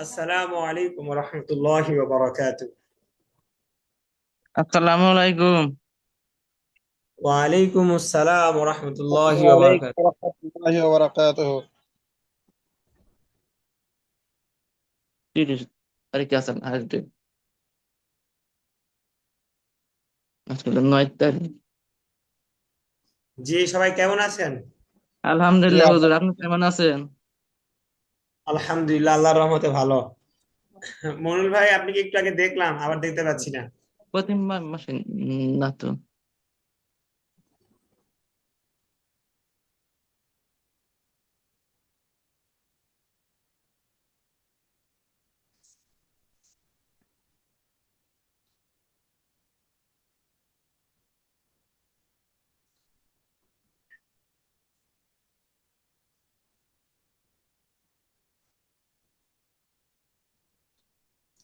আসসালামু আলাইকুম ওয়া রাহমাতুল্লাহি ওয়া বারাকাতুহু। আসসালামু আলাইকুম। ওয়া আলাইকুম আসসালাম ওয়া রাহমাতুল্লাহি ওয়া ওয়ালাইকুম বারাকাতুহু। রহমতুল্লাহি ওয়া বারাকাতুহু। তিরিশ তারিখে আছেন আসবে আজকে তো 9 তারিখ। জি, সবাই কেমন আছেন? জি আলহামদুলিল্লাহ হুজুর, আপনি কেমন আছেন? আলহামদুলিল্লাহ, আল্লাহর রহমতে ভালো। মনুল ভাই, আপনি কি একটু আগে দেখলাম, আবার দেখতে পাচ্ছি না। প্রতি মাসে না তো।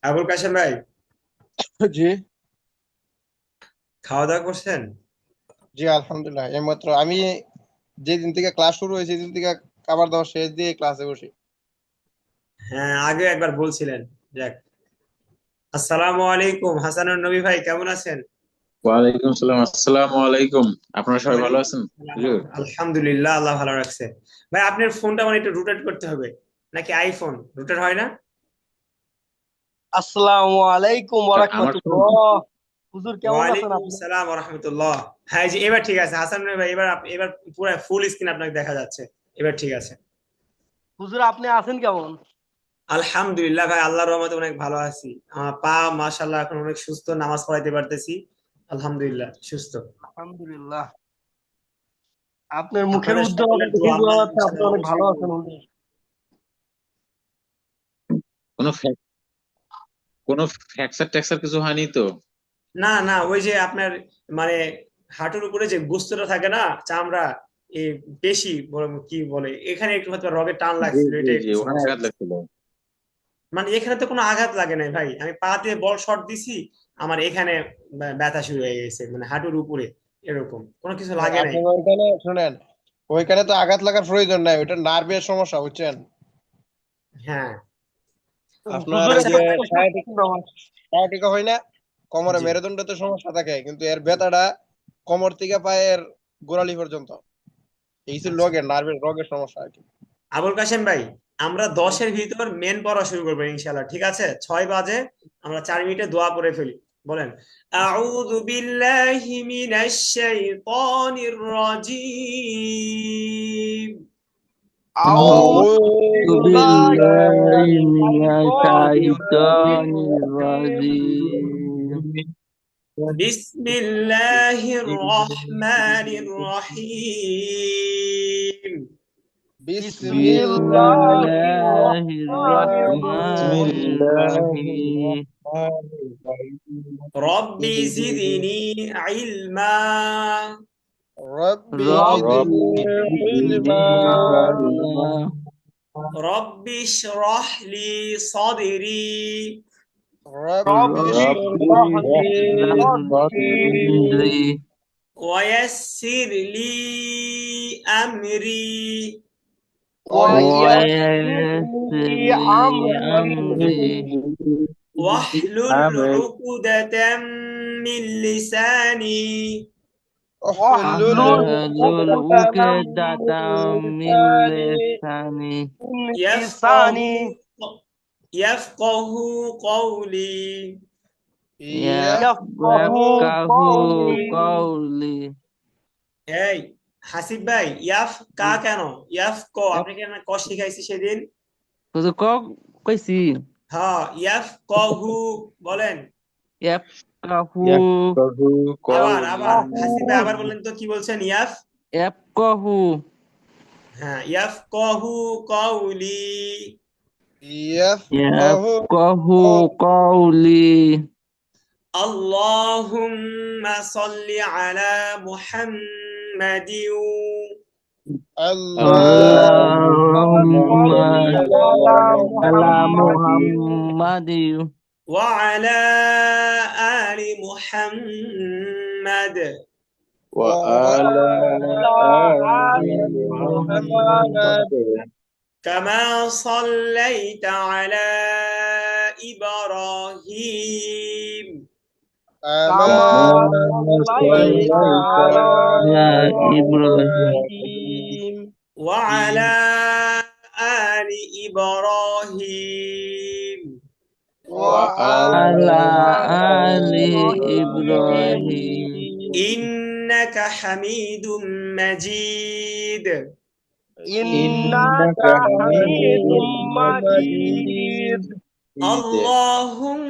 আবুল কাশেম ভাই, জি খাওয়া দাওয়া করছেন? জি আলহামদুলিল্লাহ, এইমাত্র আমি যেদিন থেকে ক্লাস শুরু হয়েছে সেদিন থেকে খাবার দাবার শেষ দিয়ে ক্লাসে বসি। হ্যাঁ, আগে একবার বলছিলেন। যাক, আসসালামু আলাইকুম হাসানুর নবী ভাই, কেমন আছেন? ওয়ালাইকুম সালাম। আসসালামু আলাইকুম। আপনারা সবাই ভালো ওয়ালাইকুম আছেন? আসসালাম। হুজুর, আলহামদুলিল্লাহ, আল্লাহ ভালো রাখছে। ভাই, আপনার ফোনটা মানে একটু রোটেট করতে হবে, নাকি আইফোন রোটেট হয় না? আসসালামু আলাইকুম ওয়া আমার রাহমাতুল্লাহ। হুজুর কেমন আছেন ওয়ালাইকুম আপনি? আসসালাম ওয়া রাহমাতুল্লাহ। হ্যাঁ জি, এবার ঠিক আছে হাসান ভাই, এবার এবার পুরো ফুল স্ক্রিন আপনাকে দেখা যাচ্ছে। এবার ঠিক আছে। হুজুর আপনি আছেন কেমন? আলহামদুলিল্লাহ ভাই, আল্লাহর রহমতে অনেক ভালো আছি। আমার পা মাশাআল্লাহ এখন অনেক সুস্থ, নামাজ পড়াইতে পারতেছি। আলহামদুলিল্লাহ সুস্থ। আলহামদুলিল্লাহ। আপনার মুখের আপনাদের উজ্জ্বলতা সকলের দেখে দোয়া বোঝা আমরা যাচ্ছে আপনি ইনশাআল্লাহ অনেক ভালো অবশ্যই আছেন করব। হুজুর। কোনো কোনো ফ্র্যাকচার ট্যাক্সার কিছু হয়নি তো? না না, ওই যে আপনার মানে হাঁটুর উপরে যে গোস্তটা থাকে না, চামড়া, এই পেশি কি বলে, এখানে একটু হয়তো রগের টান জি লাগছিল, জি এটা জি, একটু ওখানে সমস্যা আঘাত হচ্ছে। লাগছিল। মানে এখানে তো কোনো আঘাত লাগে নাই ভাই, আমি পা দিয়ে বল শট দিছি, আমার এখানে ব্যথা শুরু হয়ে গেছে, মানে হাঁটুর উপরে। এরকম কোনো কিছু লাগে নাই। আপনার ওইখানে শুনেন, ওইখানে তো আঘাত লাগার প্রয়োজন নাই, ওইটা নার্ভের সমস্যা, বুঝছেন? হ্যাঁ। আপনার আচ্ছা। এই যে sciatica হয় না, কোমরে জি। মেরুদণ্ডতে সমস্যা থাকে, কিন্তু এর ব্যথাটা কোমর থেকে পায়ের গোড়ালি পর্যন্ত। এই যে আচ্ছা, নার্ভের রোগের সমস্যা আর কি। আবুল কাশেম ভাই, আমরা 10-এর ভিতর মেন পড়া শুরু করবো ইনশাল্লাহ, ঠিক আছে? 6 বাজে, আমরা 4 মিনিটে দোয়া পড়ে ফেলি। বলেন, আউযু বিল্লাহি মিনাশ শাইতানির রাজীম। আউযু আউযু বিল্লাহি বিল্লাহি মিনাশ মিনাশ শাইতানির শাইতানির রাজিম। রাজিম। বিসমিল্লাহির রহমানির রহিম। বিসমিল্লাহির বিসমিল্লাহির রহমানির রহমানির রহিম। রহিম। রব্বি জিদনি ইলমা। রব্বি জিদনি রব্বি ইলমা। জিদনি ইলমা। রব্বি ইশরাহ লি সাদরি রব্বি রব্বি ইশরাহ লি ইশরাহ সাদরি صدري ওয়ায়াসসির লি আমরি ওয়াইয়াসসির ويسر লি لي আমরি। أمري ওয়াহলুল উকদাতাম মিন লিসানি واحلل واحلل عقدة من عقدة من لساني لساني ইয়াফকাহু لساني ইয়াফকাহু কওলি। يفقه يفقه قولي. قولي এই হাসিব ভাই, ইয়াফ কা কেন? ইয়াফ ক, আপনি কেন ক শিখাইছি সেদিন? শুধু ক কইছি। হ্যাঁ, ইয়াফ কহু বলেন। يفقه ইয়াফকাহু আবার কওলি। আবার হাসিব ভাই, يفقه আবার বললেন তো, কি বলছেন? ইয়াফ। يفقه হ্যাঁ, ইয়াফ কহু কওলি। يفقه يفقه قولي. قولي আল্লাহুম্মা সাল্লি আলা মুহাম্মাদিন اللهم اللهم صل على على محمد محمد ওয়া আলা আলি মুহাম্মাদ ওয়া وعلى আলা آل আলি محمد মুহাম্মাদ। كما صليت على إبراهيم كما كما صليت على على إبراهيم إبراهيم وعلى آل إبراهيم وعلى على آل إبراهيم إبراهيم إنك حميد مجيد إنك حميد مجيد اللهم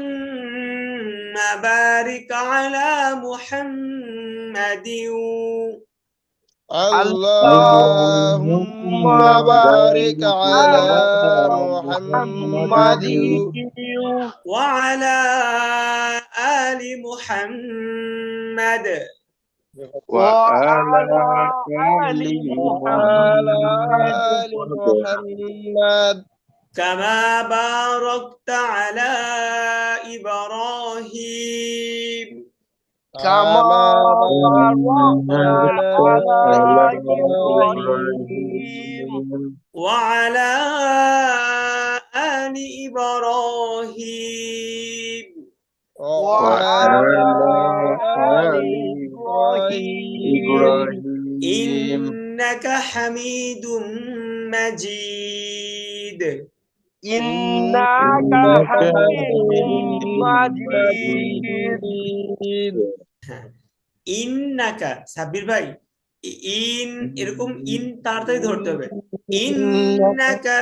بارك على محمد اللهم بارك على محمد وعلى آل محمد وعلى آل محمد كما باركت على إبراهيم كما باركت على إبراهيم وعلى آل إبراهيم وعلى آل إبراهيم إنك حميد مجيد إنك حميد مجيد ইন্নাকা সাব্বির ভাই এরকম তাড়াতাড়ি ধরতে হবে ইন্নাকা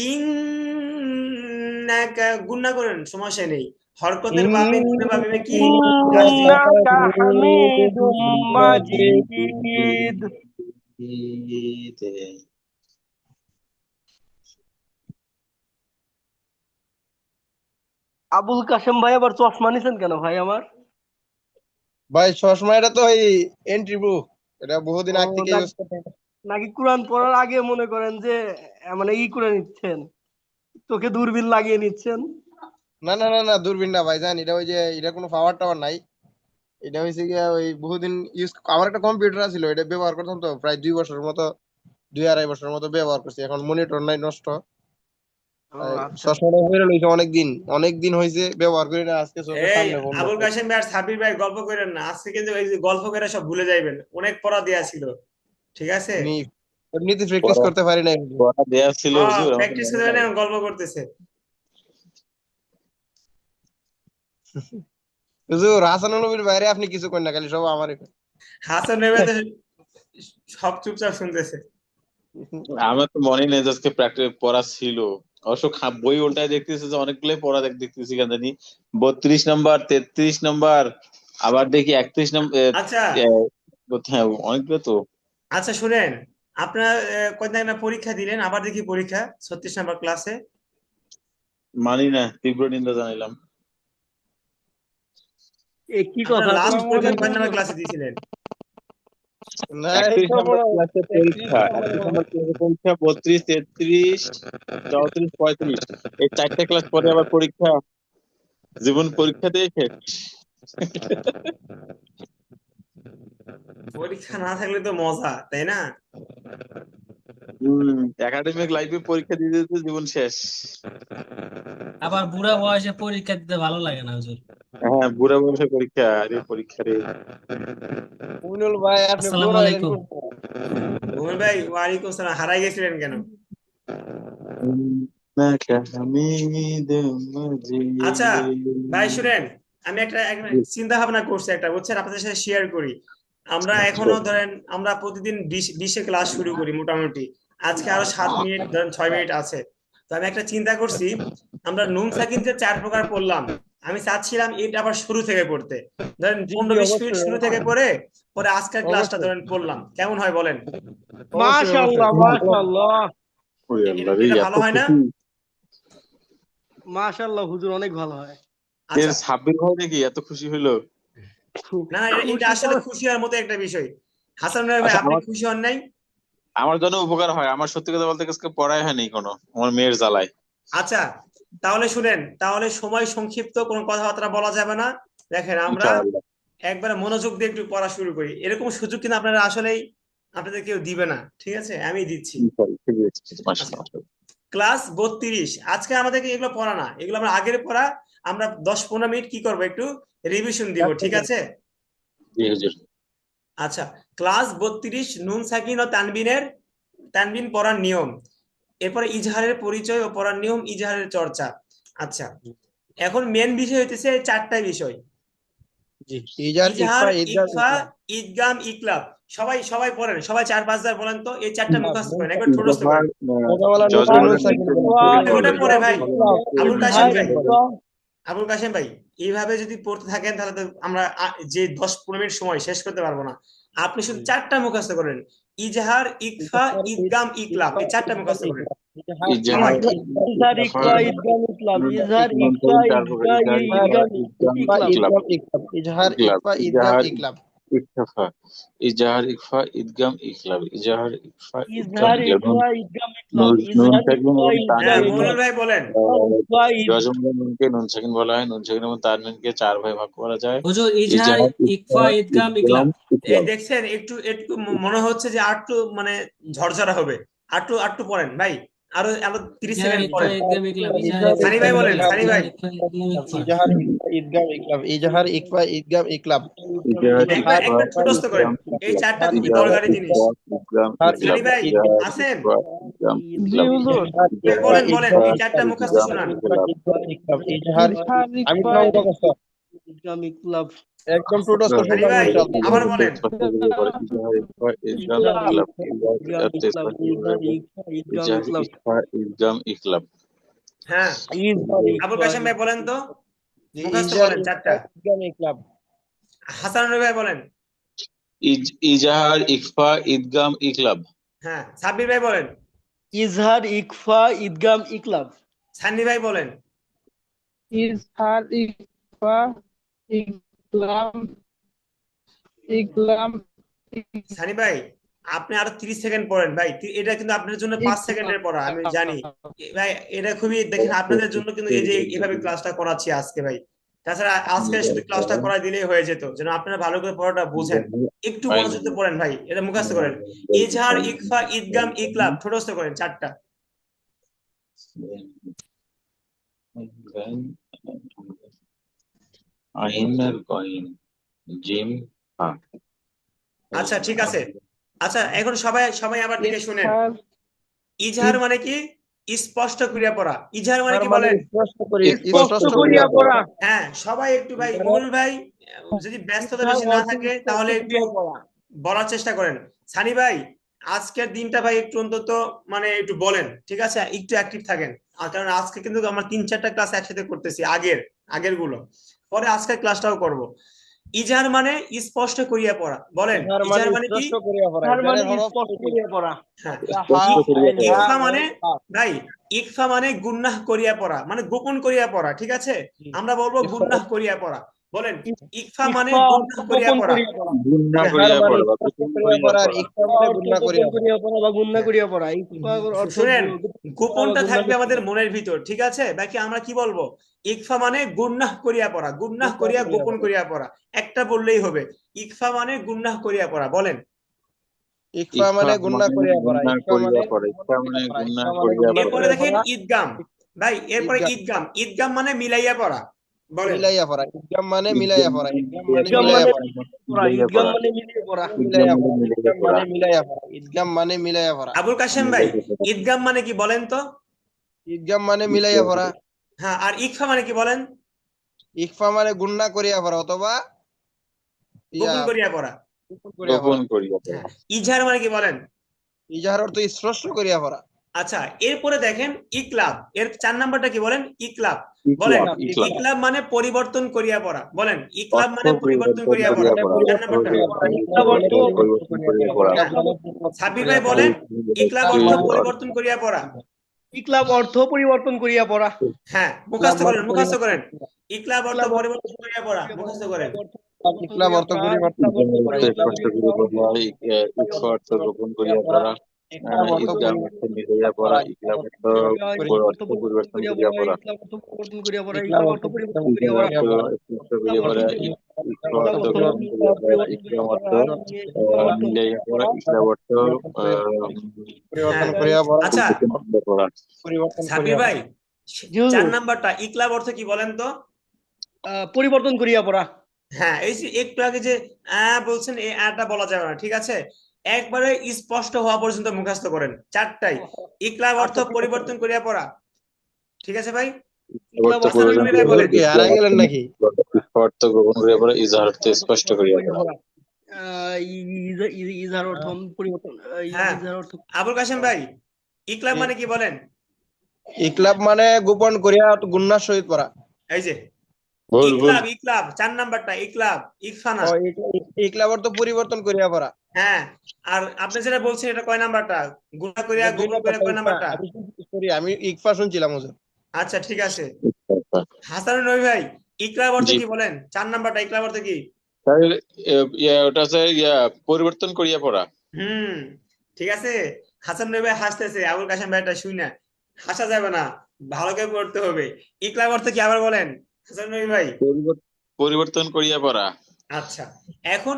ইন্নাকা গুণা করেন সমস্যা নেই হরকতের বামে গুণে বামে কি তাসদীদ إنك حميد مجيد আবুল কাশেম ভাই আবার চশমা নিছেন কেন ভাই আমার? ভাই চশমা এটা তো এই এন্ট্রি বুক এটা বহুদিন আগ থেকে ইউজ করতে নাকি কোরআন পড়ার আগে মনে করেন যে মানে করে নিচ্ছেন, চোখে দূরবীন লাগিয়ে নিচ্ছেন? না না না না দূরবীন না ভাইজান এটা ওই যে এটা কোনো পাওয়ার টাওয়ার নাই এটা হয়েছে গিয়া ওই বহুদিন ইউজ আমার একটা কম্পিউটার ছিল এটা ব্যবহার করতাম তো প্রায় 2 বছরের মতো 2-2.5 বছরের মতো ব্যবহার করছি এখন মনিটর নাই নষ্ট চশমাটা হয়ে রয়েছে অনেকদিন হয়েছে ব্যবহার করি না আজকে চোখের এই সামনে বন্ধ আবুল কাশেম ভাই আর সাব্বির ভাই গল্প করেন না আজকে কিন্তু এই যে গল্প করে সব ভুলে যাইবেন অনেক পড়া দেয়া ছিল ঠিক আছে এমনিতে প্র্যাকটিস করতে পারি না পড়া দেয়া ছিল হুজুর আমাকে প্র্যাকটিস মনে করে নাই। না গল্প করতেছে হুজুর হাসানুল নবীর বাইরে আপনি কিছু করেন না খালি সব আমারই করেন। হাসান নেবে তো সব চুপচাপ শুনতেছে আমার তো মনে নেই যে আজকে প্র্যাকটিস পড়া ছিল অবশ্য বই উল্টায় দেখতেছি যে অনেকগুলো পড়া দেখতেছি কেন জানি 32 নম্বর 33 নম্বর আবার দেখি 31 নম্বর আচ্ছা হ্যাঁ অনেকগুলো তো আচ্ছা শুনেন আপনার কয়দিন আগে পরীক্ষা দিলেন আবার দেখি পরীক্ষা 36 নম্বর ক্লাসে মানি না তীব্র নিন্দা জানাইলাম এ কি কথা? লাস্ট আসসালামু পরীক্ষা আলাইকুম। কয় নম্বর ক্লাসে দিয়েছিলেন না 31 এটা নম্বর বড় ক্লাসে পরীক্ষা 31 নম্বর ক্লাসে পরীক্ষা 32 33 34 35 এই 4টা ক্লাস পরে আবার পরীক্ষা জীবন পরীক্ষা দিয়ে শেষ পরীক্ষা না থাকলে তো মজা তাই না একাডেমিক লাইফে পরীক্ষা দিয়ে দিতে জীবন শেষ আবার বুড়া বয়সে পরীক্ষা দিতে ভালো লাগে না হুজুর। হ্যাঁ বুড়া বয়সে পরীক্ষা আরে পরীক্ষা রে মুমিনুল ভাই আপনি আসসালামু বড় হলেন আলাইকুম। ওমর ভাই ওয়ালাইকুম সালাম হারাই গেছিলেন কেন আচ্ছা ভাই শুনেন আমি একটা চিন্তা ভাবনা করছি একটা বুঝছেন আপনাদের সাথে শেয়ার করি আমরা এখনো ধরেন আমরা প্রতিদিন 20 ক্লাস শুরু করি মোটামুটি আজকে আরো 7 মিনিট ধরেন 6 মিনিট আছে তো আমি একটা চিন্তা করছি আমরা নুন সাকিন যে 4 প্রকার পড়লাম আমি চাচ্ছিলাম এটা আবার শুরু থেকে পড়তে ধরেন 15-20 মিনিট শুরু থেকে পড়ে পরে আজকের ক্লাসটা ধরেন পড়লাম কেমন হয় বলেন মাশাআল্লাহ মাশাআল্লাহ এটা ভালো হয় না মাশাআল্লাহ হুজুর অনেক ভালো হয়। আচ্ছা সাব্বির ভাই নাকি এত খুশি হইলো না এটা আসলে খুশি হওয়ার মতো একটা বিষয় হাসান ভাই আচ্ছা, আপনি খুশি হন নাই আমার জন্য উপকার হয় আমার সত্যি কথা বলতে আজকে পড়াই হয়নি কোনো আমার মেয়ের জ্বালায় আচ্ছা তাহলে শুনেন তাহলে সময় সংক্ষিপ্ত কোনো কথাবার্তা বলা যাবে না দেখেন আমরা ইনশাআল্লাহ। একবার মনোযোগ দিয়ে একটু পড়া শুরু করি এরকম সুযোগ কিন্তু আপনারা আসলেই আপনাদের কেউ দিবে না ঠিক আছে আমি দিচ্ছি ঠিক আছে মাশাআল্লাহ ক্লাস 32। আজকে আমাদেরকে এগুলো পড়া না, এগুলো আমরা আগের পড়া। আমরা 10-15 মিনিট কি করবো, একটু রিভিশন দিব, ঠিক আছে? জি হুজুর। আচ্ছা, ক্লাস 32 নুন সাকিন ও তানবিন পড়ার নিয়ম, এরপরে ইজহারের পরিচয় ও পড়ার নিয়ম, ইজহারের চর্চা। আচ্ছা, এখন মেন বিষয় হইতেছে 4টা বিষয়: জি ইজার ইজহার, ইকফা ইদগাম ইকফা, ইকলাব। ঈদগাম, ইকলাব। সবাই সবাই পড়েন, সবাই 4-5 বার বলেন তো, এই 4টা মুখস্থ করেন, একবার ঠোঁটস্থ ইজাহার করেন। কথা বলা নুন জজমানের সাকিন নিচে বলে। নুন থেকে ওটা পরে ভাই, আবুল কাশেম ভাই, ইজহার আবুল কাশেম ভাই, এইভাবে যদি পড়তে থাকেন তাহলে তো আমরা যে 10-15 মিনিট সময় শেষ করতে পারবো না। আপনি শুধু 4টা মুখস্থ করেন: ইজহার, ইকফা, ঈদগাম, ইকলাব, এই 4টা মুখস্থ করেন ইজাহার, সবাই। ইজহার ইকফা ইদগাম ইকলাব, ইজহার ইকফা ইদগাম ইকলাব। ইজহার ইকফা ইদগাম ইকলাব। ইকফা, ইজাহার ইকফা ইদগাম ইকলাব, ইজাহার ইকফা ইদগাম ইজহার ইকলাব। ইকফা ইদগাম ইকলাব, নুন ইজহার সাকিন ইকফা এবং ইদগাম হ্যাঁ, তানবিন, মনুল ভাই বলেন। ইকফা জজমের নুনকে নুন সাকিন বলা হয়। নুন সাকিন এবং তানবিনকে 4 ভাগে ভাগ করা যায়: হুজুর ইজহার, ইজাহার, ইকফা, ইকফা, ইদগাম, ইদগাম, ইকলাব। এই ইকলাব। দেখছেন, একটু একটু মনে হচ্ছে যে আরটু মানে ঝরঝরা হবে। আরটু আরটু পড়েন ভাই, আরো আরো 30 ইজহার, সেকেন্ড ইকফা, পড়েন। ইদগাম, ইকলাব, ইজহার, ইজহার ইকফা, সানি ভাই ইকফা ইদগাম, বলেন, ইকলাব, সানি ইজহার, ভাই। ইকফা, ইদগাম, ইকফা। ইজহার ইকফা ইদগাম ইকলাব, ইজহার ইকফা ইদগাম ইকলাব। ইজাহার একবার ইকফা একবার ঠোঁটস্থ করেন, ইদগাম এই ইকলাব, 4টা খুবই ইজাহার দরকারি জিনিস। ইকফা ইদগাম সানি ইকলাব, ভাই ইজাহার আছেন? ইকফা ইদগাম জি ইকলাব, হুজুর। ইজহার ভাই ইকফা বলেন বলেন, ইদগাম এই 4টা ইকলাব, মুখস্থ ইজহার শোনান। ইকফা ইদগাম ইকলাব। ইজহার ইজহার আমি ইকফা নাও মুখস্থ ইদগাম ইকলাব। একদম টোটস্থ সানি শুনলাম ভাই ইনশাআল্লাহ। আবার বলেন। ইজাহার ইকফা ইদগাম ইজহার ইকলাব, ইকফা ইদগাম ইকলাব, ইজহার ইকফা ইদগাম ইজাহার ইকলাব। ইকফা ইদগাম ইকলাব। হ্যাঁ, ইজহার আবুল ইকফা কাশেম ভাই বলেন তো, মুখস্থ ইজহার বলেন ইকফা 4টা। ইদগাম ইকলাব। হাসান ভাই বলেন। ইজাহার ইকফা ইদগাম ইকলাব। হ্যাঁ, সাব্বির ভাই বলেন। ইজহার ইকফা ইদগাম ইকলাব। সান্নি ভাই বলেন। ইজহার ইকফা ইকলাম ইকলাম সানি ভাই, আপনি আরো 30 সেকেন্ড পড়েন ভাই, এটা কিন্তু আপনার জন্য 5 সেকেন্ডের পড়া, আমি জানি। ভাই এটা খুবই, দেখেন আপনাদের জন্য কিন্তু এই যে এইভাবে ক্লাসটা করাচ্ছি আজকে ভাই। তাছাড়া আজকে শুধু ক্লাসটা করাই দিলেই হয়ে যেত, যেন আপনারা ভালো করে পড়াটা বুঝেন। একটু মনোযোগ দিয়ে পড়েন ভাই, এটা মুখস্থ করেন: ইজহার, ইকফা, ঈদগাম, ইকলাব, ঠোঁটস্থ করেন 4টা। আইন আর কইন, জিম, হা। আচ্ছা ঠিক আছে। আচ্ছা, এখন সবাই সবাই আবার দিকে শুনেন। ইজহার ইজহার মানে কি? স্পষ্ট করিয়া পড়া। ইজহার মানে তার কি মানে বলেন? স্পষ্ট করে স্পষ্ট করিয়া পড়া। হ্যাঁ, সবাই একটু ভাই, মনুল ভাই যদি ব্যস্ততা বেশি না থাকে তাহলে একটু বলার চেষ্টা করেন। সানি ভাই, আজকের দিনটা ভাই একটু অন্তত মানে একটু বলেন, ঠিক আছে? একটু অ্যাক্টিভ থাকেন। আর কারণ আজকে কিন্তু আমরা 3-4টা ক্লাস একসাথে করতেছি, আগের গুলো, পরে আজকের ক্লাসটাও করব। ইজহার মানে স্পষ্ট করিয়া পড়া, বলেন ইজহার মানে ইজহার মানে কি? স্পষ্ট করিয়া পড়া। তার মানে ইজহারের হরফ স্পষ্ট করিয়া পড়া। হ্যাঁ, হা ইকফা মানে হা। ভাই, ইকফা মানে গুন্নাহ করিয়া পড়া, মানে গোপন করিয়া পড়া, ঠিক আছে? আমরা বলবো গুন্নাহ করিয়া পড়া। বলেন, ইকফা মানে ইকফা গুন্নাহ করিয়া গোপন পড়া। করিয়া পড়া। গুন্না ইজহার করিয়া মানে পড়া বা স্পষ্ট গোপন করিয়া করিয়া পড়া, আর পড়া। ইকফা মানে অর্থ গুণা গোপন করিয়া পড়া। করিয়া পড়া বা গুণনা হ্যাঁ। করিয়া পড়া। ইকফার অর্থ শুনেন, গোপনটা গুণনা থাকবে করিয়া আমাদের মনের ভিতর, ঠিক আছে? বাকি আমরা কি বলবো? ইকফা মানে গুন্নাহ করিয়া পড়া, গুন্নাহ করিয়া গোপন করিয়া পড়া, একটা বললেই হবে। ইকফা মানে গুন্নাহ করিয়া পড়া, বলেন। ইকফা মানে গুণা করিয়া পড়া। গুন্না ইকফা করিয়া মানে পড়া। ইকফা গুণা মানে করিয়া পড়া। গুন্না ইকফা মানে করিয়া গুণা পড়া। এরপরে করিয়া দেখেন পড়া। ঈদগাম। ভাই এরপরে ঈদগাম ঈদগাম, ঈদগাম মানে মিলাইয়া পড়া, বলেন। মিলাইয়া পড়া। ঈদগাম মানে মিলাইয়া পড়া। ঈদগাম মানে ঈদগাম মিলাইয়া মানে পড়া। পড়া। ঈদগাম মানে মিলিয়ে পড়া। মিলাইয়া পড়া। মিলিয়ে ঈদগাম পড়া। মানে মিলাইয়া পড়া। ঈদগাম মানে মিলাইয়া পড়া। আবুল কাশেম ভাই, ঈদগাম মানে কি বলেন তো? ঈদগাম মানে মিলাইয়া পড়া। হ্যাঁ, আর ইকফা মানে কি বলেন? ইকফা মানে গুণা করিয়া পড়া অথবা ইয়া গোপন করিয়া পড়া। গোপন করিয়া গোপন পড়া। করিয়া পড়া। হ্যাঁ, ইজহার মানে কি বলেন? ইজাহার অর্থ স্পষ্ট করিয়া পড়া। আচ্ছা, এরপরে দেখেন ইকলাব, এর 4 নাম্বারটা কি বলেন? ইকলাব, বলেন। ইকলাব, ইকলাব। ইকলাব মানে পরিবর্তন করিয়া পড়া, বলেন। ইকলাব অর্থ মানে পরিবর্তন পরিবর্তন করিয়া করিয়া পড়া, পড়া। 4 পরিবর্তন নাম্বারটা। করিয়া পড়া। ইকলাব অর্থ পরিবর্তন করিয়া পড়া। হ্যাঁ, সাব্বির ভাই বলেন, ইকলাব অর্থ পরিবর্তন করিয়া পড়া। ইকলাব অর্থ পরিবর্তন করিয়া পড়া। হ্যাঁ, মুখস্থ করেন, মুখস্থ করেন। ইকলাব অর্থ পরিবর্তন করিয়া পড়া, মুখস্থ করেন। ইকলাব অর্থ পরিবর্তন করিয়া পড়া। ইকলাব স্পষ্ট করিয়া পড়া। ইকফা অর্থ গোপন করিয়া পড়া। ইকলাব অর্থ ঈদগাম অর্থ মিলাইয়া পড়া। ইকলাব অর্থ অর্থ পরিবর্তন করিয়া পড়া। ইকলাব অর্থ পরিবর্তন করিয়া পড়া। ইকলাব ইকলাব অর্থ অর্থ পরিবর্তন পরিবর্তন করিয়া করিয়া পড়া। পড়া। স্পষ্ট করিয়া পড়া। ইকরা অর্থ গ্রহণ করিয়া পড়া, ইকরাম অর্থ মিলাইয়া পড়া, ইকরাম অর্থ হ্যাঁ পরিবর্তন করিয়া পড়া, আচ্ছা পড়া। পরিবর্তন সাবির করিয়া ভাই জি 4 হুজুর, নাম্বারটা ইকলাব অর্থ কি বলেন তো? পরিবর্তন করিয়া পড়া। হ্যাঁ এই যে একটু আগে যে বলছেন এই আটা বলা যাবে না, ঠিক আছে? একবারে স্পষ্ট হওয়া পর্যন্ত মুখস্থ করেন 4টাই। ইকলাব অর্থ আচ্ছা ঠিক আছে পরিবর্তন করিয়া পড়া, ঠিক আছে ভাই? ইকলাব অর্থ হাসানুল পরিবর্তন নবী ভাই করিয়া হুজুর বলেন। কি ইকরাম হারাই অর্থ গেলেন নাকি? ইকরা অর্থ গ্রহণ করিয়া পড়া, ইজহার অর্থ স্পষ্ট করিয়া করিয়া পড়া। পড়া। ইজার অর্থ পরিবর্তন, হ্যাঁ ইজার অর্থ আবুল কাশেম ভাই ইকলাব মানে কি বলেন? ইকলাব মানে গোপন করিয়া গুন্নার সহিত পড়া। এই যে ভুল ভুল। ইকলাব, ইকলাব 4 নাম্বারটা ইকলাব, ইকফানা। ও ইকলাব অর্থ পরিবর্তন করিয়া পড়া। হ্যাঁ আর আপনি যেটা বলছেন এটা কয় নাম্বারটা? গুণা করিয়া এটা 2 গোপন করিয়া নাম্বারটা কয় ইকফা। নাম্বারটা? আমি ইকফা শুনছিলাম হুজুর। আচ্ছা ঠিক আছে। হাসানুল নবী ভাই ইকলাব অর্থ জি কি বলেন? 4 নাম্বারটা ইকলাব অর্থ কি? তাহলে ওটা হচ্ছে পরিবর্তন করিয়া পড়া। হুম ঠিক আছে। হাসান নবী ভাই হাসতেছে, আবুল কাশেম ভাই এটা শুই না, হাসা যাবে না, ভালো করে পড়তে হবে। ইকলাব অর্থ কি আবার বলেন হাসান নবী ভাই? পরিবর্তন করিয়া পড়া। আচ্ছা এখন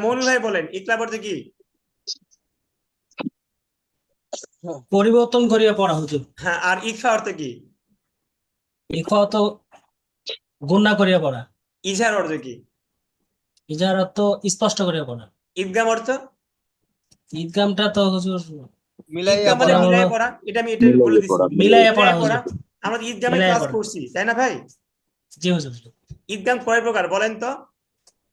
মনুল ভাই বলেন ইকলাব অর্থ কি? পরিবর্তন করিয়া পড়া হুজুর। হ্যাঁ আর ইকফা অর্থ কি? ইকফা অর্থ গুণনা করিয়া পড়া। ইজহার অর্থ কি? ইজার অর্থ স্পষ্ট করিয়া পড়া। ঈদগাম অর্থ? ঈদগামটা তো হুজুর মিলাইয়া ঈদগাম মানে পড়া। মিলাই পড়া, এটা আমি এটা বলে মিলাইয়া দিছি। পড়া। মিলাইয়া পড়া মিলাই পড়া, হুজুর, আমরা তো ঈদগামে মিলাইয়া ক্লাস পড়া। করছি তাই না ভাই? জি হুজুর। ঈদগাম কয় প্রকার বলেন তো?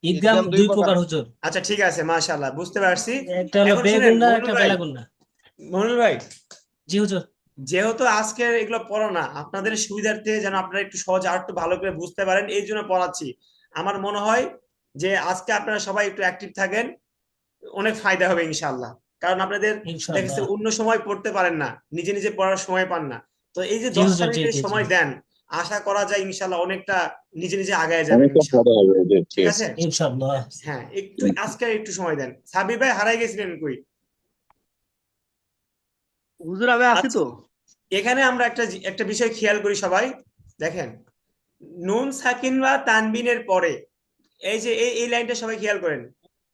ঈদগাম ঈদগাম 2 দুই প্রকার। প্রকার হুজুর। আচ্ছা ঠিক আছে মাশাআল্লাহ বুঝতে পারছি। একটা হলো এখন শুনেন বেগুন্না, মনুল একটা ভাই, বেলাগুন্না। মনুল ভাই জি হুজুর। যেহেতু আজকের এগুলো পড়ো না আপনাদের সুবিধার্থে যেন আপনারা একটু সহজে আর একটু ভালো করে বুঝতে পারেন এই জন্য পড়াচ্ছি। আমার মনে হয় যে আজকে আপনারা সবাই একটু অ্যাক্টিভ থাকেন, অনেক ফায়দা হবে ইনশাআল্লাহ। কারণ আপনাদের দেখেছি ইনশাআল্লাহ। অন্য সময় পড়তে পারেন না, নিজে নিজে পড়ার সময় পান না, তো এই যে জি 10টা হুজুর, জি মিনিটের জি জি। সময় দেন, আশা করা যায় ইনশাআল্লাহ অনেকটা নিজে নিজে আগায় যাবেন অনেকটা ভালো ইনশাআল্লাহ। হবে। ঠিক ঠিক আছে। আছে ইনশাআল্লাহ। হ্যাঁ একটু আজকে একটু সময় দেন। সাবির ভাই হারাই গেছিলেন কই? হুজুর আমি আছি আচ্ছা তো। এখানে আমরা একটা বিষয় খেয়াল করি সবাই, দেখেন নুন সাকিন বা তানবিনের পরে এই যে এই লাইনটা সবাই খেয়াল করেন।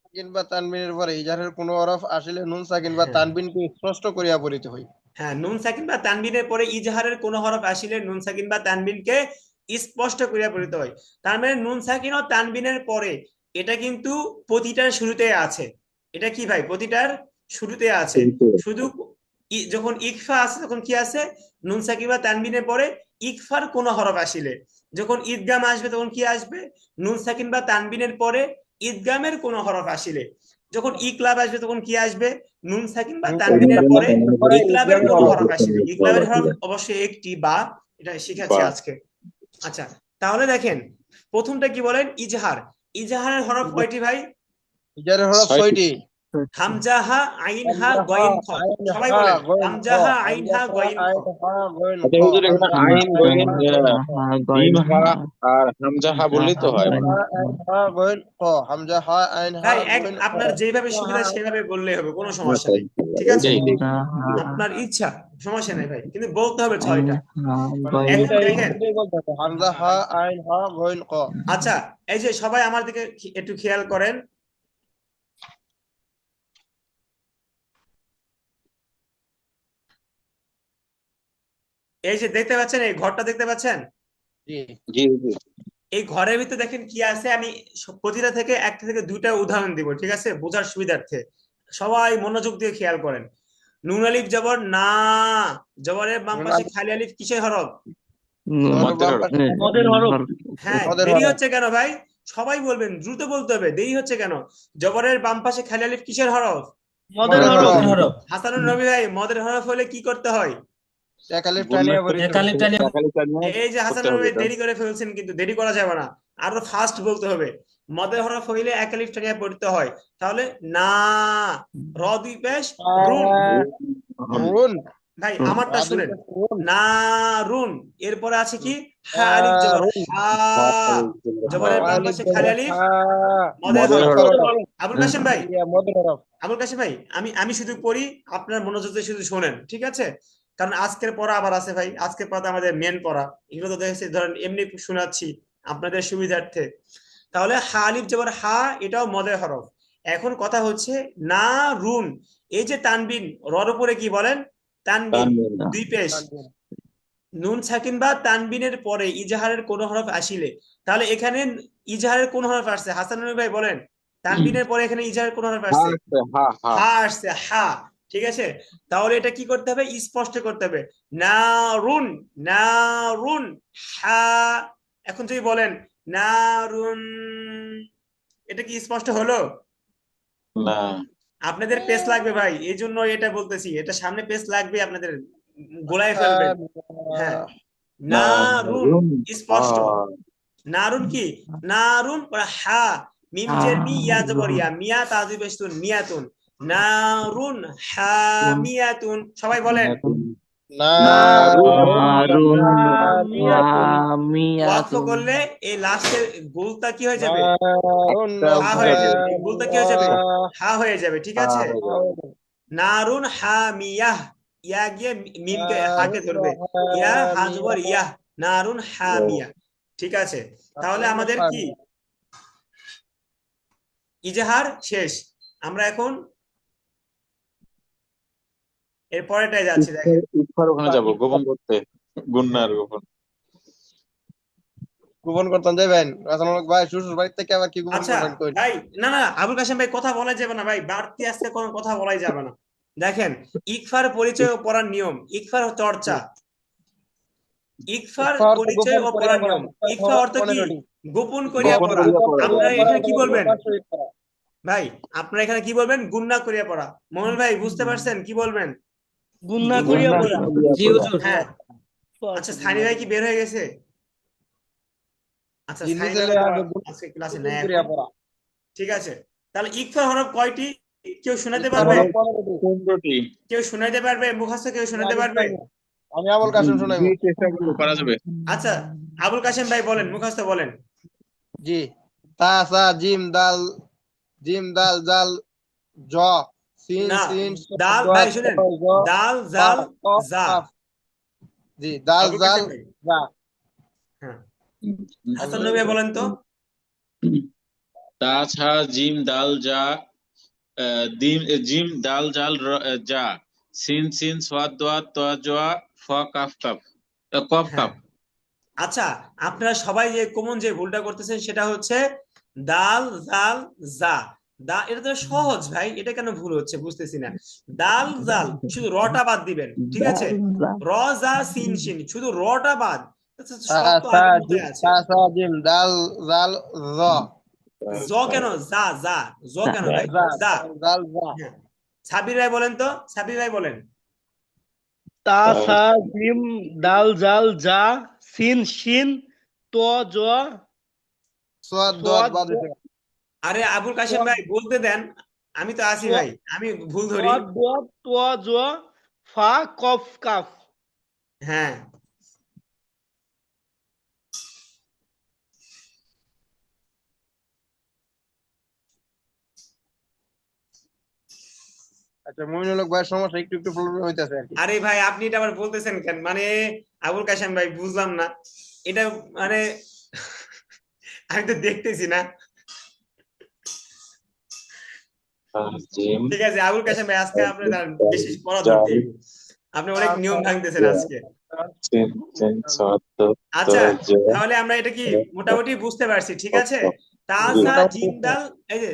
সাকিন বা তানবিনের পরে ইজারের কোনো হরফ আসলে নুন সাকিন বা হ্যাঁ তানবিনকে স্পষ্ট করিয়া পড়িতে হয়। হ্যাঁ নুন সাকিন বা তানবিনের পরে ইজহারের কোন হরফ আসিলে নুন সাকিন বা তানবিনকে স্পষ্ট করিয়া পড়িতে হয়। তার মানে নুন সাকিন ও তানবিনের পরে এটা কিন্তু প্রতিটার শুরুতে আছে। এটা কি ভাই প্রতিটার শুরুতে আছে। শুধু যখন ইকফা আছে তখন কি আছে? নুন সাকিন বা তানবিনের পরে ইকফার কোন হরফ আসিলে। যখন ঈদগাম আসবে তখন কি আসবে? নুন সাকিন বা তানবিনের পরে ঈদগামের কোন হরফ আসিলে। যখন ইকলাব আসবে তখন কি আসবে? নুন সাকিন বা তানবিনের পরে ইকলাবের কোন হরফ আসবে। ইকলাবের হরফ অবশ্যই একটি বা, এটা শিখাচ্ছি আজকে। আচ্ছা তাহলে দেখেন প্রথমটা কি বলেন? ইজহার। ইজহারের হরফ কয়টি ভাই? ইজারের হরফ 6টি। হামজা হা আইন হা গইন খ। সবাই বলেন হামজা হা আইন হা গইন খ। আচ্ছা হুজুর এখানে আইন গইন মিম হা আর হামজা হা বললেই তো হয়। হামজা হা আইন হা ভাই গইন খ। আপনার যেভাবে সুবিধা সেভাবে বললেই হবে, কোনো সমস্যা নেই, ঠিক আছে? আপনার ইচ্ছা, সমস্যা নেই ভাই, কিন্তু বলতে হবে 6টা। এখন দেখেন হামজা হা আইন হা গইন খ। আচ্ছা এই যে সবাই আমার দিকে একটু খেয়াল করেন। এই যে দেখতে পাচ্ছেন এই ঘরটা দেখতে পাচ্ছেন? জি জি জি। এই ঘরের ভিতরে দেখেন কি আছে, আমি প্রতিটা থেকে একটা থেকে দুইটা উদাহরণ দিব, ঠিক আছে বোঝার সুবিধার্থে। সবাই মনোযোগ দিয়ে খেয়াল করেন। নুন আলিফ জবর না, জবরের বাম পাশে খালি আলিফ কিসের হরফ? মদের হরফ। হ্যাঁ মদের দেরি হরফ। হচ্ছে কেন ভাই? সবাই বলবেন, দ্রুত বলতে হবে, দেরি হচ্ছে কেন? জবরের বাম পাশে খালি আলিফ কিসের হরফ? মদের মদের হরফ। হরফ। হরফ। হাসানুর নবী ভাই মদের হরফ হলে কি করতে হয়? এক আলিফ টানিয়া পড়িতে এক আলিফ টানিয়া। এই যে হাসানুর নবী দেরি করে ফেলছেন, কিন্তু দেরি করা যাবে না, আরো ফাস্ট বলতে হবে। মদের হরফ হইলে এক আলিফ টানিয়া পড়তে হয়। তাহলে না, র দুই পেশ রুন। রুন। ভাই আমারটা শুনেন, না রুন। এরপরে আছে কি? হা হা আলিফ জবর রুন। হা, জবরের বাম পাশে খালি আলিফ মদের মদের হরফ। হরফ। আবুল কাশেম ভাই, মদের হরফ। আবুল কাশেম ভাই আমি শুধু পড়ি, আপনার মনোযোগ দিয়ে শুধু শোনেন, ঠিক আছে? কারণ আজকের পড়া আবার আছে ভাই, আজকের পড়া আমাদের মেন পড়া। এগুলো তো দেখেছি ধরেন এমনি শোনাচ্ছি আপনাদের সুবিধার্থে। তাহলে হা আলিফ জবর হা, এটাও মদের হরফ। এখন কথা হচ্ছে না রুন, এই যে তানবিন, রর উপরে কি বলেন? তানবিন, তানবিন। দুই পেশ। নুন সাকিন বা তানবিনের পরে ইজাহারের কোন হরফ আসিলে, তাহলে এখানে ইজাহারের কোন হরফ আসছে হাসান ভাই বলেন? তানবিনের পরে এখানে ইজাহারের কোন হরফ হা আসছে? আসছে, হা হা। হা আসছে, হা। ঠিক আছে, তাহলে এটা কি করতে হবে? স্পষ্ট করতে হবে, নারুন, নারুন, হা। এখন যদি বলেন নারুন, এটা কি স্পষ্ট হলো? না, আপনাদের পেস লাগবে ভাই, এই জন্য এটা বলতেছি, এটা সামনে পেস লাগবে আপনাদের, গোলায় ফেলবেন। হ্যাঁ, না নারুন রুন, স্পষ্ট। হা। নারুন কি? নারুন পরে হা, মিম জের মি, ইয়া জবর ইয়া, মিয়া তাজিব ইস্তুন, মিয়াতুন, নারুন হামিয়াতুন। সবাই বলেন। নারুন ওয়াকফ করলে এই লাস্টের গুলতা কি হয়ে যাবে? একটা হা উঠে হয়ে যাবে। যাবে, এই গুলতা কি হয়ে যাবে? হা হয়ে যাবে। ঠিক হা আছে, হয়ে যাবে। নারুন হামিয়াহ, ইয়া গিয়ে মিমকে হাকে ধরবে, ইয়া হা জবর ইয়াহ, নারুন হামিয়া। ঠিক আছে, তাহলে আমাদের কি ইজাহার শেষ। আমরা এখন এর পরেরটায় যাচ্ছি, দেখেন। ইকফার ওখানে যাবো গোপন করতে, গুন্নার গোপন। গোপন করতাম যাবেন রাসানুল ভাই, শ্বশুর বাড়ি থেকে আবার কি গোপন আচ্ছা করবেন কই? ভাই, না না আবুল কাশেম ভাই, কথা বলা যাবে না ভাই, বাড়তি আজকে কোনো কথা বলাই যাবে না। দেখেন, ইকফার পরিচয় ও পড়ার নিয়ম, ইকফার চর্চা, ইকফার ইকফার তো পরিচয় গোপন ও করিয়া পড়ার পড়া, নিয়ম। ইকফার ইকফা হরফ অর্থ কি? 15টি। গোপন করিয়া গোপন পড়া। করিয়া পড়া। আপনারা এখানে কি বলবেন পড়া। ভাই? আপনারা এখানে কি বলবেন? গুন্না করিয়া পড়া। মোহন ভাই বুঝতে পারছেন কি বলবেন? গুন্না কি করিয়া বলবেন? পড়া। জি হুজুর। হ্যাঁ। আচ্ছা, সানি ভাই কি বের হয়ে গেছে? আচ্ছা, জিন্নি সানি ছেলে ভাই আগে আজকে ক্লাসে গোপন নেই করিয়া এখন। পড়া। ঠিক আছে, তাহলে ইকফার হরফ কয়টি? কেউ শোনাতে ইকফার পারবে? হরফ 15টি। 15টি। কেউ শোনাতে পারবে? মুখস্থ কেউ শোনাতে পারবে? আমি আবুল কাসেম শোনাইবো। জি, চেষ্টা করবো, পারা যাবে। আচ্ছা, আবুল কাশেম ভাই বলেন, মুখস্থ বলেন। জি, তা সা জিম দাল জাল জ সিন না, সিন দাল দোয়া ভাই শুনেন, জ দাল ফা জাল কফ জা। কাফ। জি, দাল আবুল জাল কাশেম ভাই, জা। হ্যাঁ, হাসান নবী বলেন তো। তা ছা জিম দাল জা, জিম দাল জাল জা, সিন সিন সোয়াদ দোয়া তোয়া জোয়া, ফ কাফ কাফ, কফ হ্যাঁ, কাফ। আচ্ছা, আপনারা সবাই যে কমন যে ভুলটা করতেছেন সেটা হচ্ছে দাল জাল জা। এটা তো সহজ ভাই, এটা কেন ভুল হচ্ছে বুঝতেছি না। দাল জাল শুধু রটা বাদ দিবেন, ঠিক আছে? র জা সিন শিন শুধু রটা বাদ, তা সব তো সা আগের জিম মতোই আছে। তা সা জিম দাল জাল জ জ কেন? যা যা, জ কেন ভাই? জা যা। জাল জা। হ্যাঁ, সাবির ভাই বলেন তো, সাবির ভাই বলেন। তা সা জিম দাল জাল জা সিন শিন ত জ সোয়াদ দোয়াত সোয়াদ বাদ হইছে। আরে আবুল কাশেম ভাই বলতে দেন, আমি তো আছি ভাই, আমি ভুল ধরি। সোয়াদ দ ত জ ফা কফ কাফ। হ্যাঁ, আচ্ছা, মমিনুল হক ভাইয়ের সমস্যা একটু একটু প্রবলেম হইতাছে আর কি। আরে ভাই আপনি এটা আবার বলতেছেন কেন? মানে আবুল কাশেম ভাই বুঝলাম না এটা, মানে আমি তো দেখতেছি না। জিম ঠিক আছে আবুল কাশেম ভাই, আজকে আপনি দাঁড়ান, বেশি পড়া জাল ধরতে, আপনি অনেক নিয়ম ভাঙতেছেন আজকে। সিন সিন সোয়াদ দোয়া আচ্ছা, তোয়া জোয়া, তাহলে আমরা এটা কি মোটামুটি বুঝতে পারছি, ঠিক কফ আছে? কাফ। জি। তাজা জিম দাল, এই যে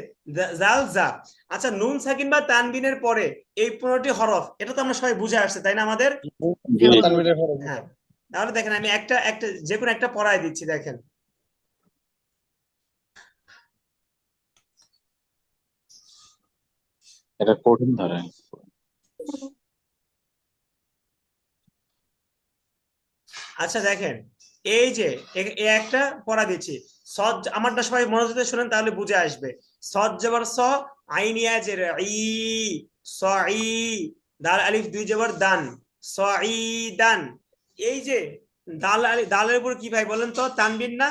জাল জা। আচ্ছা, নুন সাকিন বা তানবিনের পরে এই 15টি হরফ, এটা তো আমরা সবাই বুঝে আসছে তাই না আমাদের? জি। হ্যাঁ, তাহলে দেখেন আমি একটা একটা যে কোনো একটা পড়ায় দিচ্ছি, দেখেন। এটা কঠিন ধরে। আচ্ছা দেখেন, এই যে এ একটা পড়া দিচ্ছি, সদ, আমারটা সবাই মনোযোগ দিয়ে শুনেন তাহলে বুঝে আসবে। সদ জবর স, আইন ইয়া জের ই, সই, দাল আলিফ দুই জবর দান, সঈদান। এই যে দাল আলিফ, দালের উপর কি ভাই বলেন তো? তানবিন না?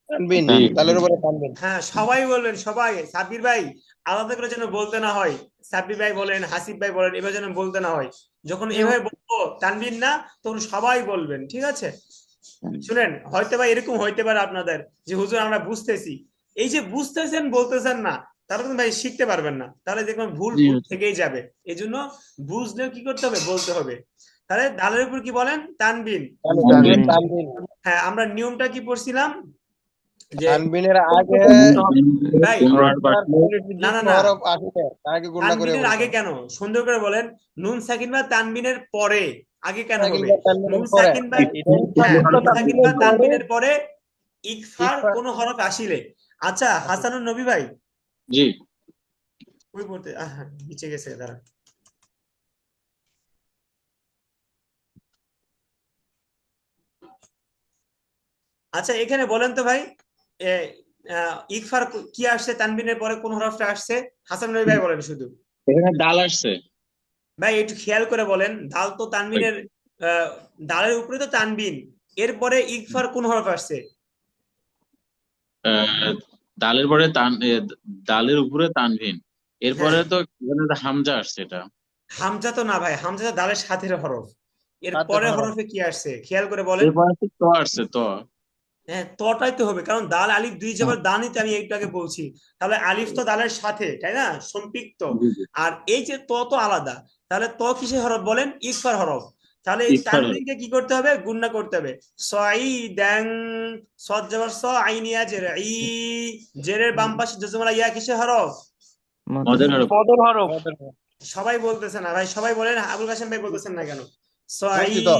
তানবিন, জি। দালের উপরে তানবিন। হ্যাঁ, সবাই বলবেন, সবাই। সাব্বির ভাই আলাদা করে যেন বলতে না হয়, সাব্বির ভাই বলেন, হাসিব ভাই বলেন, এবার যেন বলতে না হয়। যখন এভাবে বলবো তানবিন না, তখন সবাই বলবেন, ঠিক আছে? শুনেন, হয়তো বা এরকম হইতে পারে আপনাদের যে হুজুর আমরা বুঝতেছি, এই যে বুঝতেছেন বলতেছেন না, তাহলে কিন্তু ভাই শিখতে পারবেন না, তাহলে দেখবেন ভুল জি ভুল হুজুর। থেকেই যাবে। এই জন্য বুঝলেও কি করতে হবে, বলতে হবে। তাহলে দালের উপর কি বলেন, তানবিন। তানবিন তানবিন। হ্যাঁ, আমরা নিয়মটা কি পড়ছিলাম যে তানবিনের আগে ভাই না না না, হরফ আসলে তাকে গুণনা করে তানবিনের বলতে আগে হবে। কেন, সুন্দর করে বলেন। নুন সাকিন বা তানবিনের পরে, আগে কেন সাকিন হবে? বা তানবিনের নুন পরে সাকিন বা এটা হ্যাঁ, নুন সাকিন তানবিনের বা পরে তানবিনের পরে ইকফার ইকফা কোন হরফ আসিলে। আচ্ছা হাসানুর নবী ভাই, জি ওই পড়তে নিচে গেছে, দাঁড়া। আচ্ছা এখানে বলেন তো ভাই, এ, ইকফার কি আসছে, তানবিনের পরে কোন হরফটা আসছে? হাসান নবী ভাই বলেন শুধু। এখানে ডাল আসছে। ভাই একটু খেয়াল করে বলেন, দাল তো তানবিনের, আহ, দালের উপরে তো তানবিন, এরপরে ইকফার কোন হরফ আসছে? আহ, ডালের পরে ডালের উপরে তানভিন, এরপরে হ্যাঁ, তো এখানে তো হামজা আসছে এটা। হামজা তো না ভাই, হামজা তো দালের সাথের হরফ। এর সাথের পরে হরফ হরফে কি আসছে খেয়াল করে বলেন। এরপরে তো ত আসছে ত। হ্যাঁ, তটাই তো হবে, কারণ দাল আলিফ দুই জবর দানই তো আমি একটু আগে বলছি। তাহলে আলিফ তো দালের সাথে, তাই না, সম্পৃক্ত। জি জি। আর এই যে ত তো আলাদা, তাহলে ত কিসের হরফ বলেন, ইকফার হরফ। তাহলে এই ইকফার হলো। তানবিনকে কি করতে হবে, গুণনা করতে হবে। সঈদাং, সদ জবর স, আইন ইয়া জের ই, জেরের বাম পাশে জজমলা ইয়া কিসের হরফ? মদের হলো। মদের হরফ। সবাই বলতেছে না ভাই, সবাই বলেন, আবুল কাসেম ভাই বলতেছেন না কেন? সই, বলছি তো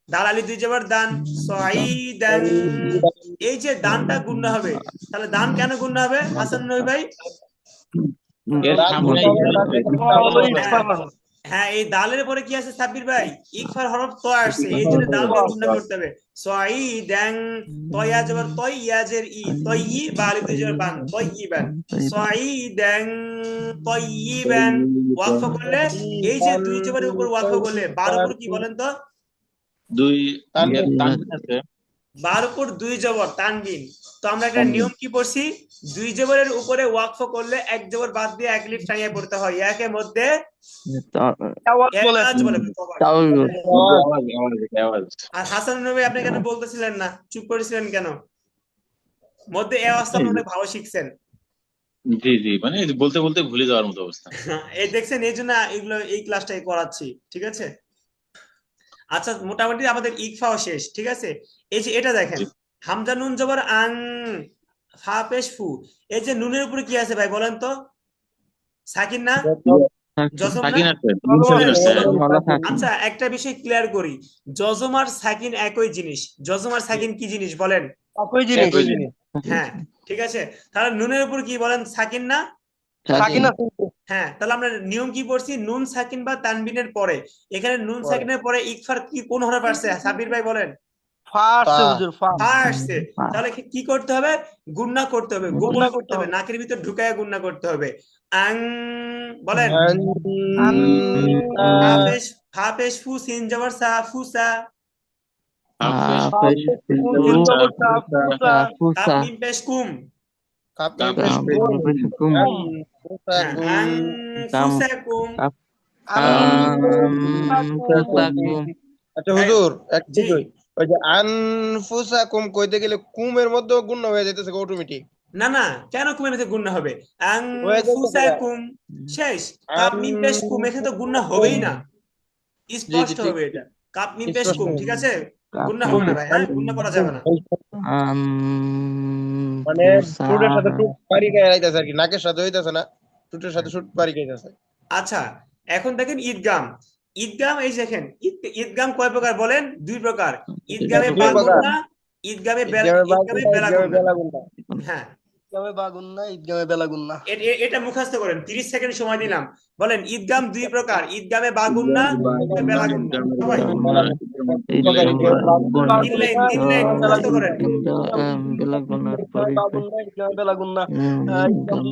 দাল আলি দুই জবর দান, সঈদাং। এই যে দানটা গুণনা হবে, তাহলে দান কেন গুণনা হবে হাসান নবী ভাই? এর দাল সামনে গুণনা ইয়া হবে, আসছে। হলো হ্যাঁ ইকফার। হ্যাঁ, এই দালের পরে কি আছে সাব্বির ভাই, ইকফার হরফ তো আসছে, এই জন্য দালকে গুণনা করতে হবে। সই দ্যাং, তয়া জবর তই, ইয়াজের ই, তই ই, বা আলিফ দুই জবর বান, তই ই বান। সই দ্যাং, তই ই বান। ওয়াকফ করলে, এই যে দুই জবরের উপর ওয়াকফ করলে, বার উপর কি বলেন তো? দুই তানবিন তানভিন আছে। বার উপর দুই জবর তানবিন। তো আমরা একটা নিয়ম কি পড়ছি, দুই জবরের উপরে ওয়াকফ করলে এক জবর বাদ দিয়ে এক লিফ টানিয়ে পড়তে হয়, একের মধ্যে আওয়াজ বলে। একাজ বলে। আওয়াজ আওয়াজ আওয়াজ। আর হাসান নবী আপনি কেন বলতেছিলেন না, চুপ করেছিলেন কেন? মধ্যে এ অবস্থা আপনি অনেক ভালো শিখছেন। জি জি, মানে বলতে বলতে ভুলে যাওয়ার মতো অবস্থা। এই দেখছেন, এই জন্য এগুলো এই ক্লাসটাই করাচ্ছি, ঠিক আছে? আচ্ছা মোটামুটি আমাদের ইকফাও শেষ, ঠিক আছে? এই যে এটা দেখেন, জি। হামজা নুন জবর আং, ফা পেশ ফু। এই যে নুনের উপরে কি আছে ভাই বলেন তো? সাকিন না, জজম না? সাকিন আসছে, নুন সাকিন আসছে। আচ্ছা একটা বিষয় ক্লিয়ার করি, জজম আর সাকিন একই জিনিস। জজম আর সাকিন কি জিনিস বলেন? একই জিনিস। একই জিনিস। হ্যাঁ, ঠিক আছে। তাহলে নুনের উপর কি বলেন, সাকিন না? সাকিন আছে। হ্যাঁ, তাহলে আমরা নিয়ম কি পড়ছি, নুন সাকিন বা তানবিনের পরে, এখানে নুন সাকিনের পরে ইকফার কি কোন হরফ আসছে সাবির ভাই বলেন? ফা আসছে হুজুর, ফা। ফা আসছে। তাহলে কি করতে হবে, গুণনা করতে হবে, গোপন গুণনা করতে করতে হবে, হবে। নাকের ভিতর ঢুকায় গুণনা করতে হবে। আং, বলেন। ফা পেশ, ফা পেশ ফু, সিন জবর সা, ফুসা। হাফেজ কাপ মিম পেশ কুম। কাপেশ হ্যাঁ, আং ফুসাকুম। আচ্ছা ভাই হুজুর এক জি, বিষয়, ওই যে আনফুসাকুম কইতে গেলে কুমের মধ্যে গুণ হয়ে যাইতেছে অটোমেটিক না না, কেন কুমের ভিতরে গুণনা হবে? আং হয়ে যাইতেছে গা। ফুসাকুম, শেষ। কাপ আন মিম পেশ কুম, এখানে তো গুণনা হবেই না, জি জি স্পষ্ট ঠিক হবে এটা। কাপ মিম পেশ স্পষ্ট কুম, ঠিক আছে, গুণনা হবে না ভাই, হ্যাঁ, গুণনা করা যাবে না। মানে টুটের সাথে টুট পারি গায়ে যাইতেছে আর কি, নাকের সাথে হইতাছে না, টুটের সাথে শুট পারি গায়ে যাচ্ছে। আচ্ছা এখন দেখেন ঈদগাম। ঈদগাম এই দেখেন, ঈদগাম কয় প্রকার বলেন? দুই প্রকার, ঈদগামে দুই বা প্রকার, গুণনা, ঈদগামে ঈদগামে ঈদগামে বাগুন্না বেলা ঈদগামে গুণনা। বেলা গুন্না। হ্যাঁ, ঈদগামে বাগুন্না, ঈদগামে বেলাগুন্না। এটা মুখস্থ করেন, 30 সেকেন্ড সময় দিলাম। বলেন ঈদগাম দুই প্রকার, ঈদগামে বা গুণনা, ঈদগামে বেলা গুণনা। সবাই দুই প্রকার, ঈদগামে বাগুন্না তিন লাইন মুখস্থ করেন। ঈদগামে বাগুন্না, ঈদগামে বেলাগুন্না। ঈদগামে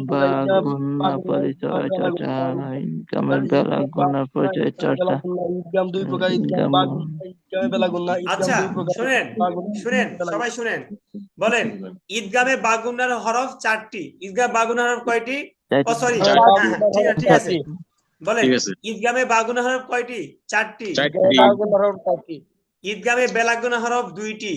ঈদগাম দুই প্রকার, ঈদগামে বাগুন্না, ঈদগামে বেলাগুন্না। ঈদগাম আচ্ছা দুই প্রকার, শুনেন, বাগুন্না, শুনেন বেলাগুন্না। সবাই শুনেন, বলেন ঈদগামে বা গুণনার হরফ 4টি। ঈদগামে বা গুণনার হরফ কয়টি? ও সরি, হ্যাঁ হ্যাঁ, ঠিক আছে ঠিক আছে। বলেন ঠিক আছে। ঈদগামে বা গুণনার হরফ কয়টি? 4টি। ঈদগামে বাগুন্না হরফ 4টি, ঈদগামে বেলা গুণা হরফ 2টি।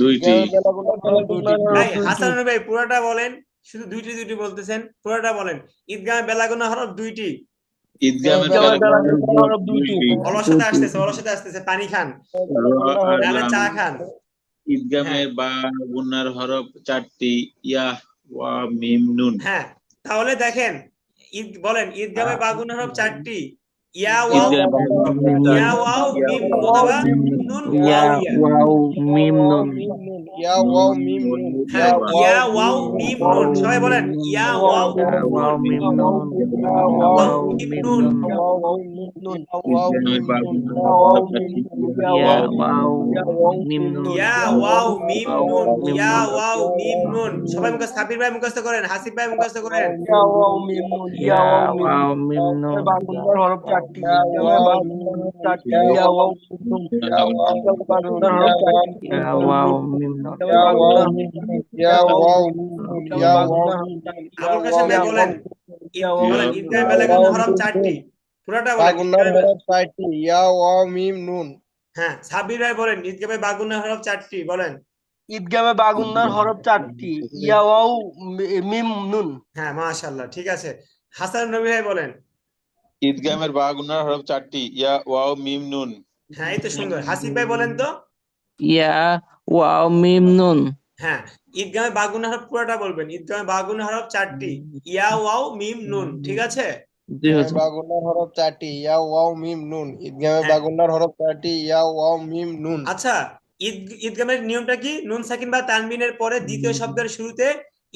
দুইটি। ঈদগামের বেলাগুলোর হরফ দুইটি। ভাই হাসান ভাই পুরোটা বলেন, শুধু দুইটি দুইটি বলতেছেন, পুরোটা বলেন। ঈদগামে বেলাগুনা হরফ দুইটি। ঈদগামের ঈদগামের বেলাগুনার বেলাগুনার হরফ হরফ দুইটি। দুইটি। অলসতা আসতেছে, অলসতা আসতেছে, পানি খান, নাহলে চা খান। ঈদগামের বা গুন্নার হরফ 4টি, ইয়া, ওয়া, মিম, নুন। হ্যাঁ, তাহলে দেখেন বলেন ঈদগামে বাগুনা হরফ 4টি। ইয়া ওয়াও, ইয়া ওয়াও মিম নুন আবার নুন ওয়াও ইয়া। মিম নুন ইয়া ওয়াও মিম নুন। হ্যাঁ, ইয়া ওয়াও মিম নুন, সবাই বলেন ইয়া ওয়াও ওয়াও মিম নুন ওয়াও মিম নুন। ঈদগামের বা গুন্নার হরফ 4টি, ইয়া ওয়াও মিম নুন ইয়া ওয়াও মিম নুন, ইয়া ওয়াও মিম নুন। সবাই মুখস্থ, সাবির ভাই মুখস্থ করেন, হাসিব ভাই মুখস্থ করেন। ইয়া ওয়াও মিম নুন, ইয়া ওয়াও মিম নুন। বাগুন্নার হরফ 4টি। ঈদগামের বাগুন্নার হরফ 4টি, ইয়া ওয়াও মিম নুন। ঈদগামের বাগুন্নার হরফ 4টি। ইয়া ওয়াও মিম নুন ঈদগামের বাগুন্নার হরফ 4টি, ইয়া ওয়াও ঈদগামের বাগুন্নার হরফ 4টি। আবুল কাশেম ভাই বলেন, বলেন ঈদগামে বেলাগুনা হরফ 4টি, পুরোটা বলেন। বাগুন্নার হরফ 4টি, ইয়া ওয়াও মিম নুন। হ্যাঁ, সাবির ভাই বলেন ঈদগামে বাগুনা হরফ 4টি, বলেন। ঈদগামে বাগুন্নার হরফ 4টি, ইয়া ওয়াও মিম নুন। হ্যাঁ, মাশাআল্লাহ, ঠিক আছে। হাসান নবী ভাই বলেন। ঈদগামের বা গুন্নার হরফ 4টি, ইয়া, ওয়াও, মিম, নুন। হ্যাঁ, এই তো সুন্দর। হাসিব ভাই বলেন তো। ইয়া ওয়াও মিম নুন হ্যাঁ, ঈদগামে বাগুনা হরফ পুরোটা বলবেন। ঈদগামে বাগুনা হরফ 4টি, ইয়া ওয়াও মিম নুন, ঠিক আছে। জি হুজুর বাগুন্নার হরফ 4টি, ইয়া ওয়াও মিম নুন। ঈদগামে হ্যাঁ। বাগুন্নার হরফ 4টি, ইয়া ওয়াও মিম নুন। আচ্ছা, ঈদগামের নিয়মটা কি? নুন সাকিন বা তানবিনের পরে দ্বিতীয় শব্দের শুরুতে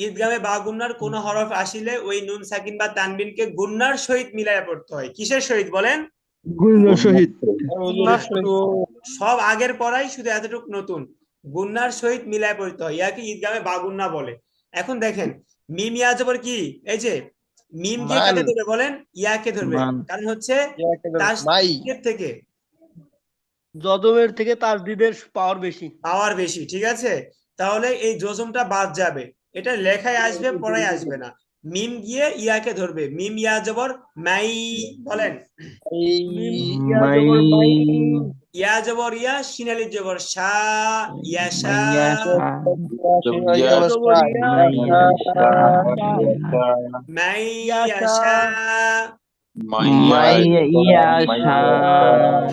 ঈদগামে বা গুন্নার কোন হরফ আসিলে ওই নুন সাকিন বা তানবিনকে গুন্নার সহিত মিলাইয়া পড়তে হয়। কিসের সহিত বলেন? গুণের সহিত সব আগের পড়াই, শুধু এতটুকু নতুন। গুন্নার সহিত মিলায় পড়তে হয়, ইয়াকে ঈদগামে বাগুন্না বলে। এখন দেখেন মিম ইয়া জবর কি, এই যে মিম দিয়ে কাকে ধরবে বলেন? ইয়াকে ধরবে, কারণ হচ্ছে তাসদীদের থেকে, জজমের থেকে তাসদীদের পাওয়ার বেশি, ঠিক আছে। তাহলে এই জজমটা বাদ যাবে, এটা লেখায় আসবে, পড়ায় আসবে না। মিম গিয়ে ইয়াকে ধরবে, মিম ইয়া জবর মাই, বলেন। ইয়া জবর ইয়া, শিনালির জবর শা, ইয়াশা। মাই ইয়াশা,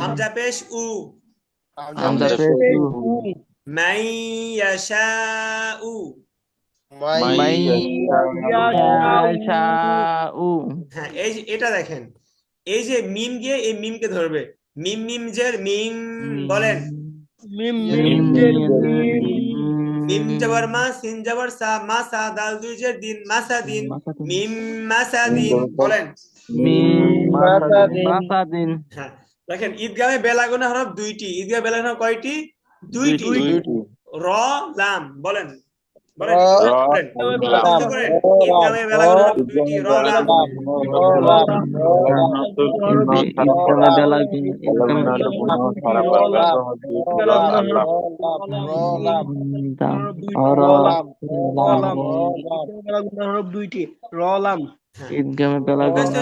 হামজা পেশ উ, মাই ইয়াশা উ। হ্যাঁ, এই যে এটা দেখেন, এই যে মিম গিয়ে এই মিমকে ধরবে, মিম মিম জের মিম, বলেন। মিম জবর মা, সিন জবর সা, মা সা, দাল দুই জের দিন, মাসা দিন, মিম মাসা দিন, বলেন। হ্যাঁ, দেখেন ঈদগামে বেলাগুনা হরফ 2টি। ঈদগামে বেলাগুনা হরফ কয়টি? 2টি। র লাম, বলেন, বলেন, বলেন, মুখস্থ করেন। ঈদগামে বেলাগুনা হরফ 2টি, র লাম। ঈদগামে বেলাগুনা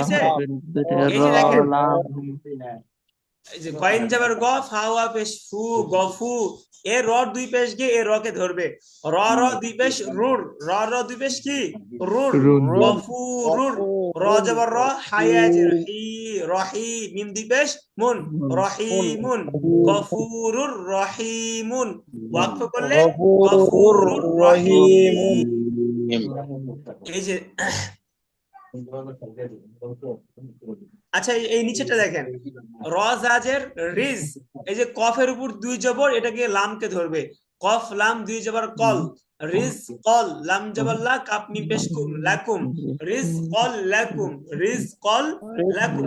এই যে গয়েন যাবার গ, ফাওয়া পেশ ফু, গফু। এ র দুই পেশ গিয়ে এ রকে ধরবে, র র দুই পেশ রুর, র র দুই পেশ কি রুর, গফুরুর। র যাবার র, হায়া হি, রহি, মিম দুই পেশ মুন, রহিমুন, গফুরুর রহিমুন। ওয়াকফ করলে গফুরুর রহিম। এই যে আচ্ছা, এই নিচেটা দেখেন, রজাজের রিজ, এই যে কফের উপর 2 জবর, এটাকে লামকে ধরবে, কফ লাম 2 জবর কল, রিজ কল, লাম জবর লা, কাপ মিম পেশ কুম, লাকুম, রিজ কল লাকুম, রিজ কল লাকুম।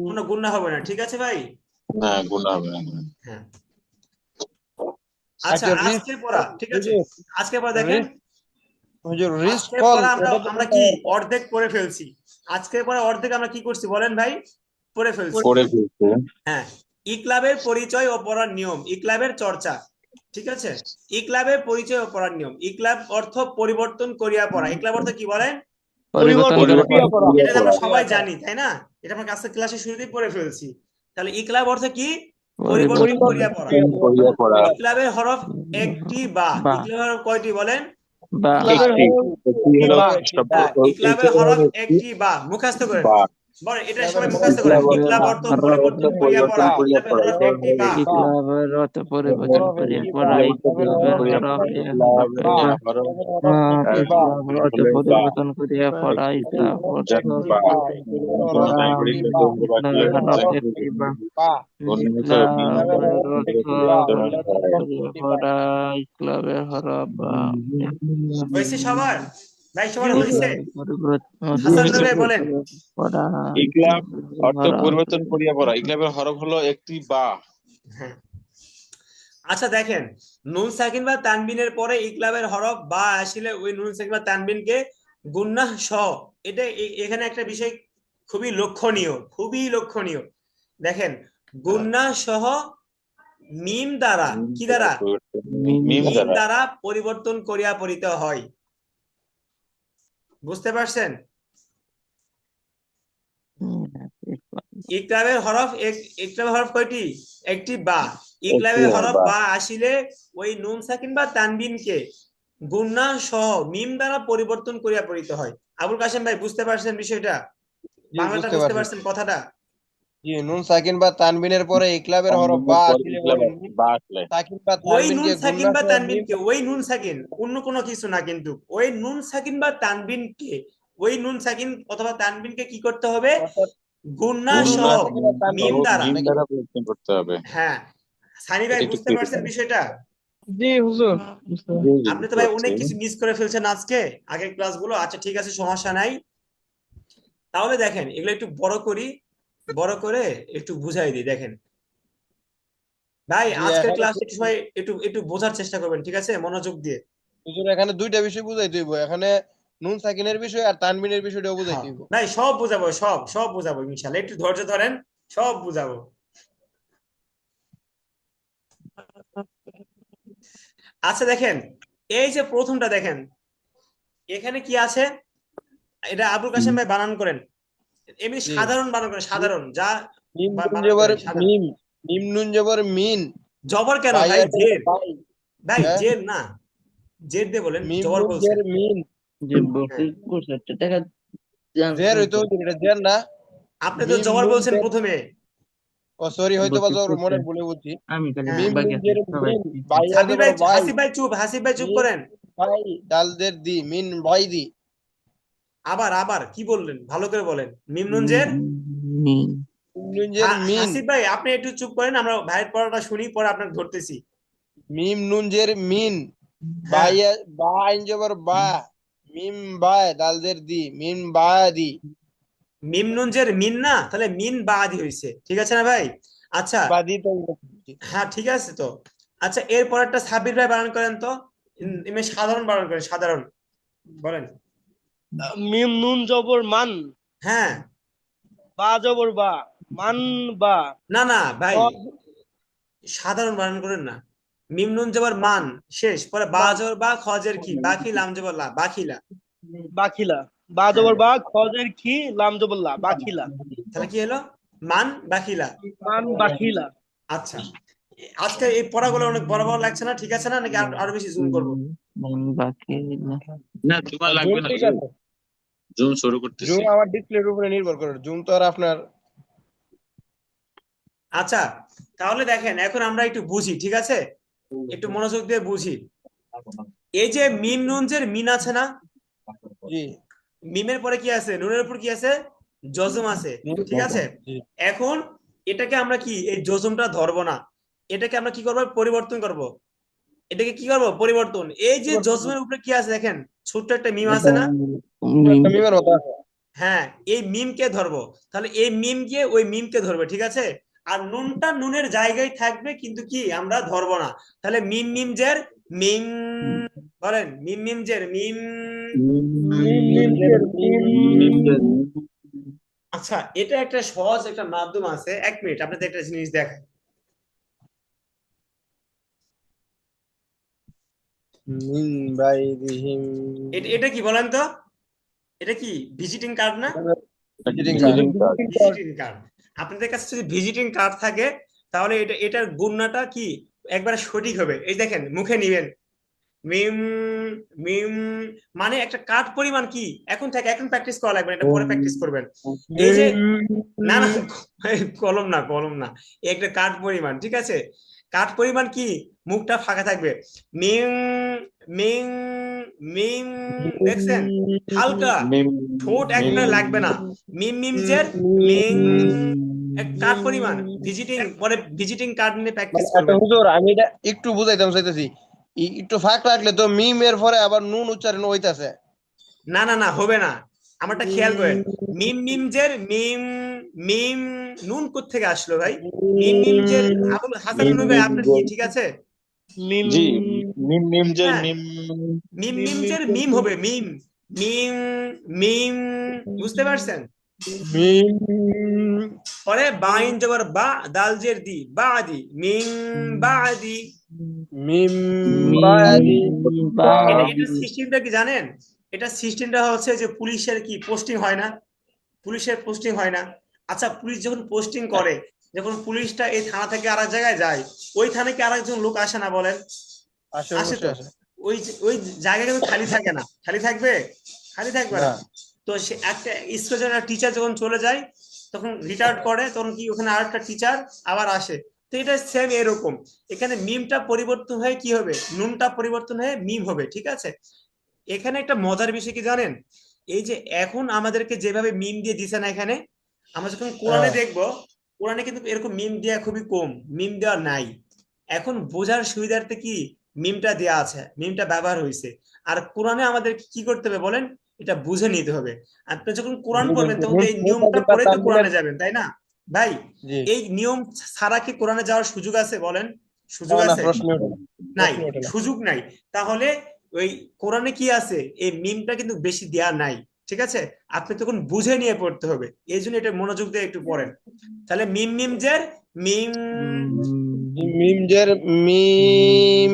কোনো গুনাহ হবে না, ঠিক আছে ভাই? না, গুনাহ হবে না। হ্যাঁ, আচ্ছা, আজকের পড়া, ঠিক আছে। আজকের পড়া দেখেন, আমরা কি অর্ধেক পড়ে ফেলছি। আজকের পরে অর্ধেক আমরা কি করছি বলেন ভাই? পড়ে ফেলছি। হ্যাঁ, ইকলাবের পরিচয় ও পড়ার নিয়ম, ইকলাবের চর্চা, ঠিক আছে। ইকলাবের পরিচয় ও পড়ার নিয়ম। ইকলাব অর্থ পরিবর্তন করিয়া পড়া। ইকলাব অর্থ কি বলেন? এটা আমরা সবাই জানি, তাই না? এটা আমরা আজকে ক্লাসে শুরুতেই পড়ে ফেলছি। তাহলে ইকলাব অর্থ কি? পরিবর্তন করিয়া পড়া। করিয়া পড়া। ইকলাবের হরফ একটি বা। বা। ইকলাবের হরফ কয়টি বলেন? বা ইকলাবের হরফ একটি বা। মুখস্থ করেন, বা। বলেন এটা সবাই মুখস্থ করেন। ইকলাব অর্থ পরিবর্তন করিয়া পড়া। ইকলাবের হরফ একটি বা। ইকলাবের অর্থ পরিবর্তন করিয়া পড়া। ইকলাবের হরফ ইকলাবের অর্থ পরিবর্তন করিয়া পড়া। ইকলাব অর্থ পড়া। ইকলাবের হরফ একটি বা। ইকলাবের অর্থ করিয়া পড়া। ইকলাবের হরফ বা। হয়েছে সবার? ভাই সবার হয়েছে? পরিবর্তন হাসান ভাই বলেন। পড়া। ইকলাব অর্থ পরিবর্তন করিয়া পড়া। ইকলাবের হরফ হলো একটি বা। হ্যাঁ। আচ্ছা দেখেন, নুন সাকিন বা তানবিনের পরে ইকলাবের হরফ বা আসলে ওই নুন সাকিন বা তানবিনকে গুন্নাহ সহ, এটা এখানে একটা বিষয় খুবই লক্ষণীয়। দেখেন, গুন্নাহ সহ মিম দ্বারা, কি দ্বারা? মিম মিম দ্বারা। দ্বারা পরিবর্তন করিয়া পড়িতে হয়। বুঝতে পারছেন? ইকলাবের হরফ কয়টি? একটি বা। ইকলাবের হরফ বা আসিলে ওই নুন সাকিন বা তানবিনকে গুন্নাহ সহ মিম দ্বারা পরিবর্তন করিয়া পড়িতে হয়। আবুল কাশেম ভাই বুঝতে পারছেন বিষয়টা? জি, বাংলাটা বুঝতে পারছেন কথাটা? জি, নুন সাকিন বা তানবিনের পরে ইকলাবের হরফ বা আসলে ওই নুন বা আসলে সাকিন বা ওই নুন তানবিনকে সাকিন বা গুণনা সহ মিম তানবিনকে, ওই নুন সাকিন, অন্য কোনো কিছু না, কিন্তু ওই নুন সাকিন বা তানবিনকে, ওই নুন সাকিন অথবা তানবিনকে কি করতে হবে? অর্থাৎ গুন্নাহ শুধু সহ নুন সাকিন আর তানবিন মিম দ্বারা। মিম দ্বারা পরিবর্তন করতে হবে। হ্যাঁ, সানি ভাই এটা একটু বুঝতে clear পারছেন করেন। বিষয়টা? জি হুজুর। জি, জি, আপনি তো বুঝতে ভাই পারছি। অনেক কিছু মিস করে ফেলছেন আজকে, আগের ক্লাসগুলো। আচ্ছা ঠিক আছে, সমস্যা নাই। তাহলে দেখেন, এগুলো একটু বড় করে একটু বুঝাই দিই। দেখেন ভাই, জি, আজকের এখানে ক্লাস একটু সবাই একটু বোঝার চেষ্টা করবেন, ঠিক আছে, মনোযোগ দিয়ে। হুজুর এখানে দুইটা বিষয় বুঝাইতে হইব, এখানে নুন সাকিনের বিষয় আর তানবিনের বিষয়টাও বুঝাইতে হ্যাঁ হইব। ভাই, সব বুঝাবো, সব বুঝাবো ইনশাল্লাহ। একটু ধৈর্য ধরেন, সব বুঝাবো। আচ্ছা দেখেন, এই যে প্রথমটা দেখেন, এখানে কি আছে? এটা আবুল কাশেম ভাই বানান করেন, এমনি জি, সাধারণ বানান করেন, সাধারণ যা মিম নুন বানান জবর করেন সাধারণ। মিম, মিম নুন জবর মিন, জবর কেন ভাই? বাইয়া জবর জের। বাই। ভাই হ্যাঁ, জের না, জের দিয়ে বলেন, মিম জবর নুন বলছেন। জের মিন, যে বসে হ্যাঁ, 65 টাকা জের হইতো এটা জের না। আপনি তো মিম জবর নুন বলছেন জের, প্রথমে। ও সরি হয়তো বা বসে তোর মনে 65 ভুলে বুঝছি। আমি খালি হ্যাঁ, মিম বাকি নুন আছে জের সবাই মিন, বাইয়া সাবির জবর ভাই, বাই, হাসিব ভাই চুপ মিন করেন। বাই ডালদের দি মিন বাই দি। আবার কি বললেন, ভালো করে বলেন। মিম নুন জের। মিম মিম নুন জের মিন, হাসিব ভাই আপনি একটু চুপ করেন, আমরা ভাইয়ের পড়াটা শুনি, পরে আপনাকে ধরতেছি। মিম নুন জের মিন, হ্যাঁ, বাইয়া বা আইন জবর বা, মিম বাই ডালদের দি মিন বা দি। মিম নুন জের মিন না, তাহলে মিন বাদি হইছে, ঠিক আছে না ভাই? আচ্ছা, বাদি তো হ্যাঁ ঠিক আছে তো। আচ্ছা, এর পরেরটা সাবির ভাই বানান করেন তো। এমনি সাধারণ বানান করেন, সাধারণ বলেন। মিম নুন জবর মান, হ্যাঁ, বা জবর বা, মান বা। না ভাই, সাধারণ বানান করেন না। মিম নুন জবর মান, শেষ, পরে বা মান জবর বা, খজের কি, বাকি, লাম জবর লা, বাকিলা। বাখিলা, বা হ্যাঁ, জবর বা, খজের খি, লাম জবর লা, বাখিলা। তাহলে কি হলো? মান বাকিলা। মান বাখিলা। আচ্ছা, আজকে এই পড়াগুলো অনেক বড় বড় লাগছে না? ঠিক আছে না, নাকি আরো বেশি জুম করবো? বাকি না, তোমার লাগবে জুম না। ঠিক আছে, জুম শুরু করতেছি। জুম আমার ডিসপ্লের উপরে নির্ভর করে, জুম তো আর আপনার। আচ্ছা, তাহলে দেখেন, এখন আমরা একটু বুঝি, ঠিক আছে, একটু মনোযোগ দিয়ে বুঝি। এই যে মিম নুনজের মিন আছে না, জি, মিমের পরে কি আছে? নুনের উপর কি আছে? জজম আছে, ঠিক আছে। জি, এখন এটাকে আমরা কি, এই জজমটা ধরবো না, এটাকে আমরা কি করবো? পরিবর্তন করব। এটাকে কি করব? পরিবর্তন। এই যে জজমের উপরে কি আছে দেখেন, ছোট্ট একটা মিম আছে না? একটা মিমের মতো আছে। হ্যাঁ, এই মিমকে ধরবো, তাহলে এই মিম গিয়ে ওই মিমকে ধরবে, ঠিক আছে। আর নুনটা নুনের জায়গায় থাকবে, কিন্তু কি আমরা ধরবো না। তাহলে মিম মিম জের মিম, বলেন মিম মিম জের মিম। মিম মিম জের মিম। আচ্ছা, এটা একটা সহজ একটা মাধ্যম আছে, 1 মিনিট আপনাদের একটা জিনিস দেখাই। মিন বাই দিহিম, এটা কি বলেন তো? এটা কি ভিজিটিং কার্ড না? Visiting card. Visiting card. Visiting card. আপনাদের কাছে যদি ভিজিটিং কার্ড থাকে, তাহলে এটার গুণনাটা কি একবার সঠিক হবে। এই দেখেন মুখে নিবেন মিম মিম, মানে একটা কাঠ পরিমাণ কি এখন থেকে এখন প্র্যাকটিস করা লাগবে না, এটা পরে প্র্যাকটিস করবেন। এই যে না না কলম না কলম না, একটা কাঠ পরিমাণ, ঠিক আছে? কাঠ পরিমাণ কি মুখটা ফাঁকা থাকবে। মিম মিম মিম, দেখছেন হালকা মিম ঠোঁট মিম একবারে লাগবে না। মিম মিম জের মিম, এক কাঠ পরিমাণ। ভিজিটিং পরে ভিজিটিং কার্ড নিয়ে প্র্যাকটিস আচ্ছা করবেন। হুজুর, আমি এটা একটু বুঝাইতাম চাইতেছি। একটু ফাঁক রাখলে তো মিমের পরে আবার নুন উচ্চারণ হইতাছে। না না না হবে না, আমারটা খেয়াল করেন। মিম মিম জের মিম মিম, নুন কোত্থেকে আসলো ভাই? মিম মিম জের আবুল হাসান মিম নবী ভাই মিম আপনার কি জের ঠিক আছে? জি মিম মিম জের হ্যাঁ মিম মিম মিম জের মিম হবে মিম মিম মিম, বুঝতে পারছেন? মিম পরে বাইন জবর বা, দাল জের দি বাদি মিম বাদি। মিম বাদি মিম এটা বাদি। এটা সিস্টেমটা কি জানেন? এটা সিস্টেমটা হচ্ছে যে পুলিশের কি পোস্টিং হয় না, পুলিশের পোস্টিং হয় না। আচ্ছা পুলিশ যখন পোস্টিং করে, যখন পুলিশটা এই থানা থেকে আরেক জায়গায় যায়, ওই থানায় কি আরেকজন লোক আসে না বলেন? আসে, আসে অবশ্যই তো। আসে। ওই ওই জায়গা কিন্তু খালি থাকে না, খালি থাকবে? খালি থাকবে না, না। তো সে একটা স্কুলের টিচার যখন চলে যায়, তখন রিটায়ার্ড করে, তখন কি ওখানে আরেকটা টিচার আবার আসে। তো এটা সেম এরকম, এখানে মিমটা পরিবর্তন হয়ে কি হবে, নুনটা পরিবর্তন হয়ে মিম হবে, ঠিক আছে? এখানে একটা মজার বিষয় কি জানেন? এই যে এখন আমাদেরকে যেভাবে মিম দিয়ে দিছে না, এখানে আমরা যখন কোরআনে হ্যাঁ। দেখবো, কোরআনে কিন্তু এরকম মিম দেওয়া খুবই কম, মিম দেওয়া নাই। এখন বোঝার সুবিধার্থে কি মিমটা দেওয়া আছে, মিমটা ব্যবহার হয়েছে। আর কোরআনে আমাদের কি করতে হবে বলেন, এটা বুঝে নিতে হবে। আপনি যখন কোরআন পড়বেন তখন তো এই নিয়মটা পড়ে তো কোরআনে যাবেন, তাই না ভাই? জি। এই নিয়ম ছাড়া কি কোরআনে যাওয়ার সুযোগ আছে বলেন? সুযোগ না না, আছে? প্রশ্ন ওঠে না, নাই, প্রশ্ন ওঠে না। সুযোগ নাই। তাহলে ওই কোরআনে কি আছে, এই মিমটা কিন্তু বেশি দেয়া নাই, ঠিক আছে? আপনি তখন বুঝে নিয়ে পড়তে হবে, এই জন্য এটা মনোযোগ দিয়ে একটু পড়েন। তাহলে মিম মিম জের মিম, মিম জের মিম।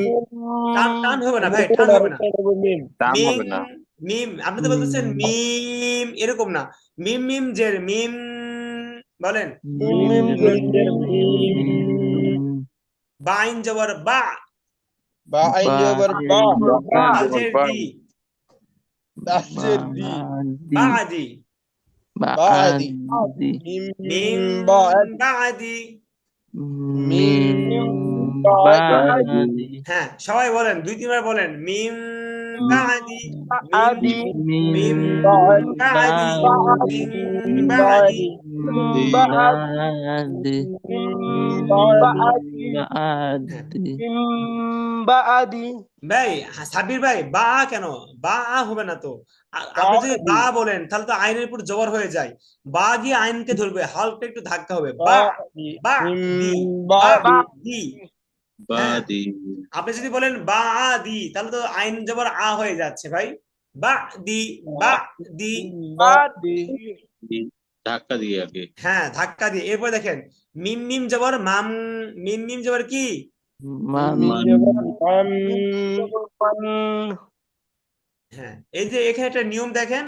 টান টান হবে না ভাই, টান হবে না। মিম দাম মিম হবে না মিম, আপনি তো বলতেছেন মিম, এরকম না। মিম মিম জের মিম, বলেন। মিম জের মিম। বাইন জবর বা, বা আইন জবর বা। দাল জের দি দাল জের দি। বাদি বাদি। মিম মিম বাদি। বাদি। মিম বাদি। হ্যাঁ সবাই বলেন, দুই তিনবার বলেন মিম বাদি আদি মিম বাদি। বাদি মিম বাদি। বাদি ভাই সাব্বির ভাই বা কেন, বা হবে না তো। আপনি যদি বা বলেন তাহলে তো আইনের উপর জবর হয়ে যায়, বা গিয়ে আইনকে ধরবে, হালকা একটু ধাক্কা হবে। বা বা দি বা দি। হ্যাঁ বাদি আপনি যদি বলেন বা দি তাহলে তো আইন জবর আ হয়ে যাচ্ছে ভাই। বা দি বা দি। বাদি। ধাক্কা দিয়ে আগে হ্যাঁ ধাক্কা দিয়ে। এরপর দেখেন মিম মিম জবর মাম, মিম মিম জবর কি? মিম জবর মান। হ্যাঁ এই যে এখানে একটা নিয়ম দেখেন,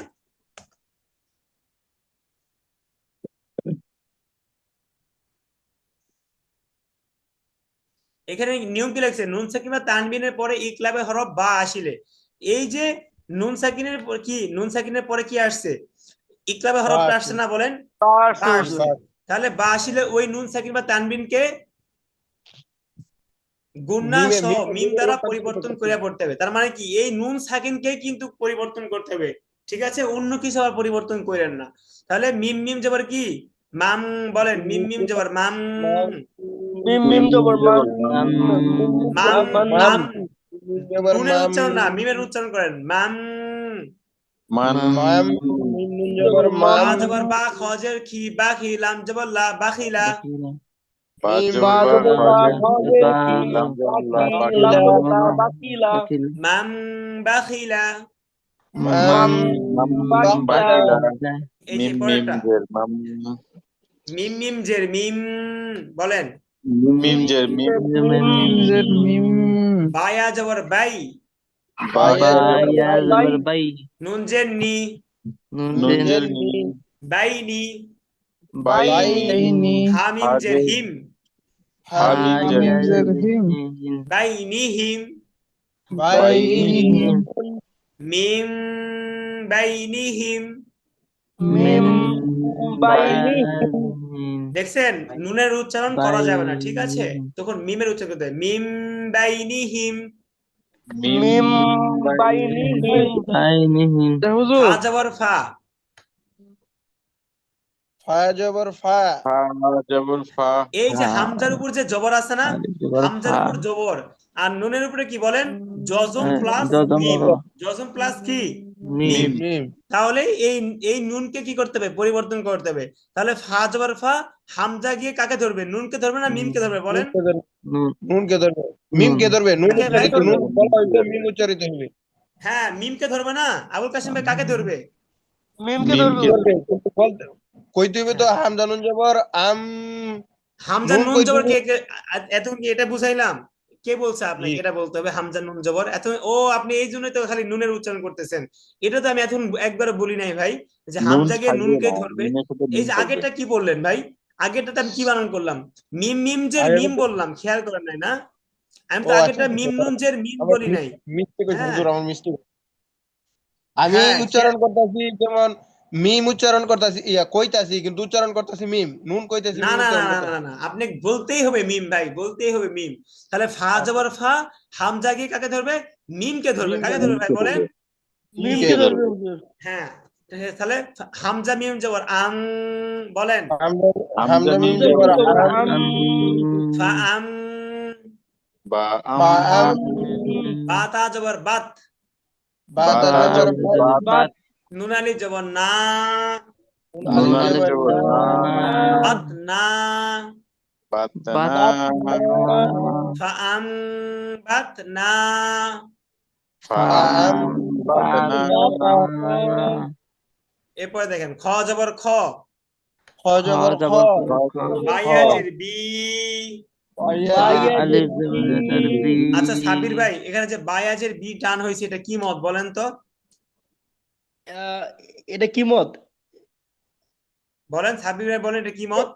এখানে নিয়ম কি লাগছে, নুন সাকিন বা তানবিনের পরে ইকলাবে হরফ বা আসিলে, এই যে নুন সাকিনের কি নুন সাকিনের পরে কি আসছে, ইকলাবে হরফটা আসছে না বলেন? বা আসছে। তাহলে বা আসিলে ওই নুন সাকিন বা তানবিনকে গুন্না সহ মিম দ্বারা পরিবর্তন করে পড়তে হবে। তার মানে কি এই নুন সাকিনকে কিন্তু পরিবর্তন করতে হবে, ঠিক আছে? অন্য কিছু আবার পরিবর্তন করেন না। তাহলে মিম মিম জবর কি মাম, বলেন মিম মিম জবর মাম, মিম মিম জবর মান মাম মাম। জবর নুনের মাম। উচ্চারণ না, মিমের উচ্চারণ করেন মাম। মান মাম। মিম নুন জবর বা মাম। জবর বা, খজের খি বা খি, লাম জবর লা বাখিলা। বা মিম জবর বা বা জবর বা খজের খজের কি লাম জবর লা লাম বাকিলা জবর লা বাকিলা মাম বাখিলা। মাম মাম বাকিলা বাকিলা এই যে মিম মিম পরেরটা জের মাম মিম মিম জের মিম, বলেন। মিম জের মিম বায়া জবর বাই, বায়া বাই নুন জের নি, নুন জের নি বাইনি, বাইনি হামিম জের হাজে হিম, হামজার হিম বাইনিহিম বাইনিহিম মিম বাইনিহিম। মিম বাইনি দেখছেন নুনের উচ্চারণ করা যাবে না, ঠিক আছে, তখন মিমের উচ্চারণ করতে হবে, মিম বাইনিহিম। মিম বাইনি হুজুর ফা জবর ফা, ফা জবর ফা জবর ফা এই যে হামজার উপর যে জবর আছে না, হামজার ফা উপর জবর, আর নুনের উপরে কি বলেন, জজম প্লাস জজম মিম। র জজম প্লাস কি মিম মিম। মিম তাহলে এই এই নুনকে কি করতে হবে, পরিবর্তন করতে হবে। তাহলে ফা জবর ফা, হামজা গিয়ে কাকে ধরবে, নুনকে ধরবে না মিমকে ধরবে বলেন? নুন নুনকে ধরবে নুন মিমকে ধরবে নুন কাকে ভাই? উচ্চারিত নুন বলা হইলে মিম উচ্চারিত হবে হ্যাঁ মিমকে ধরবে না, আবুল কাসিম ভাই কাকে ধরবে? মিমকে ধরবে মিমকে হুজুর। ধরবে, কিন্তু বলতে কইতে হবে তো হ্যাঁ, হামজা নুন জবর আম হামজা নুন নুন কইতে জবর হবে এতক্ষণ কি এটা বুঝাইলাম? কে বলছে জি আপনাকে এটা বলতে হবে হামজা নুন জবর এত? ও আপনি এই জন্যই তো খালি নুনের উচ্চারণ করতেছেন। এটা তো আমি এখন একবারে বলি নাই ভাই, যে নুন হামজা গিয়ে থাকবে নুনকে না, ধরবে। নুনের সাথে এই নুন যে থাকবে। আগেরটা কি বললেন ভাই? আগেরটা আমি কি বানান করলাম? মিম মিম জের আগে মিম বললাম, খেয়াল করেন নাই না? আমি ও তো আচ্ছা আগেরটা আচ্ছা মিম আচ্ছা। নুন জের মিম আমার বলি নাই। মিষ্টি কইছি হ্যাঁ হুজুর আমার মিষ্টি আমি হ্যাঁ উচ্চারণ করতেছি যেমন মিম উচ্চারণ করতেছি ইয়া কইতাছি কিন্তু উচ্চারণ করতেছি মিম নুন কইতাছি না মিম না না উচ্চারণ না না করতেছি না না, আপনি বলতেই হবে মিম ভাই, বলতেই হবে মিম। তাহলে ফা আচ্ছা জবর ফা, হামজা গিয়ে কাকে ধরবে, মিমকে ধরবে। মিমকে কাকে ধরবে ভাই মিমকে বলেন? ধরবে, মিম। মিমকে ধরবে ধরবে। হুজুর। হ্যাঁ, তাহলে হামজা মিম জবর আম, বলেন হামজা হামজা হামজা মিম মিম হামজা মিম জবর জবর জবর আম আম ফা আম, বা বা আম আম বা তা জবর বাত, বা বা তা তা জবর জবর বা বা বাত নুন আলিফ জবর না, আলিফ নুনালি জবর না বাত না, বাতানা বাত ফা আম বাত না। ফা আম বাতানা এরপরে দেখেন খ জবর খ, খ জবর খ বায়াজের বি। বাইয়া আলিফ জবর বি আচ্ছা সাবির ভাই, এখানে যে বায়াজের বি টান হয়েছে এটা কি মত বলেন তো? এটা কি মত? বলেন সাবির ভাই, বলেন এটা কি মত?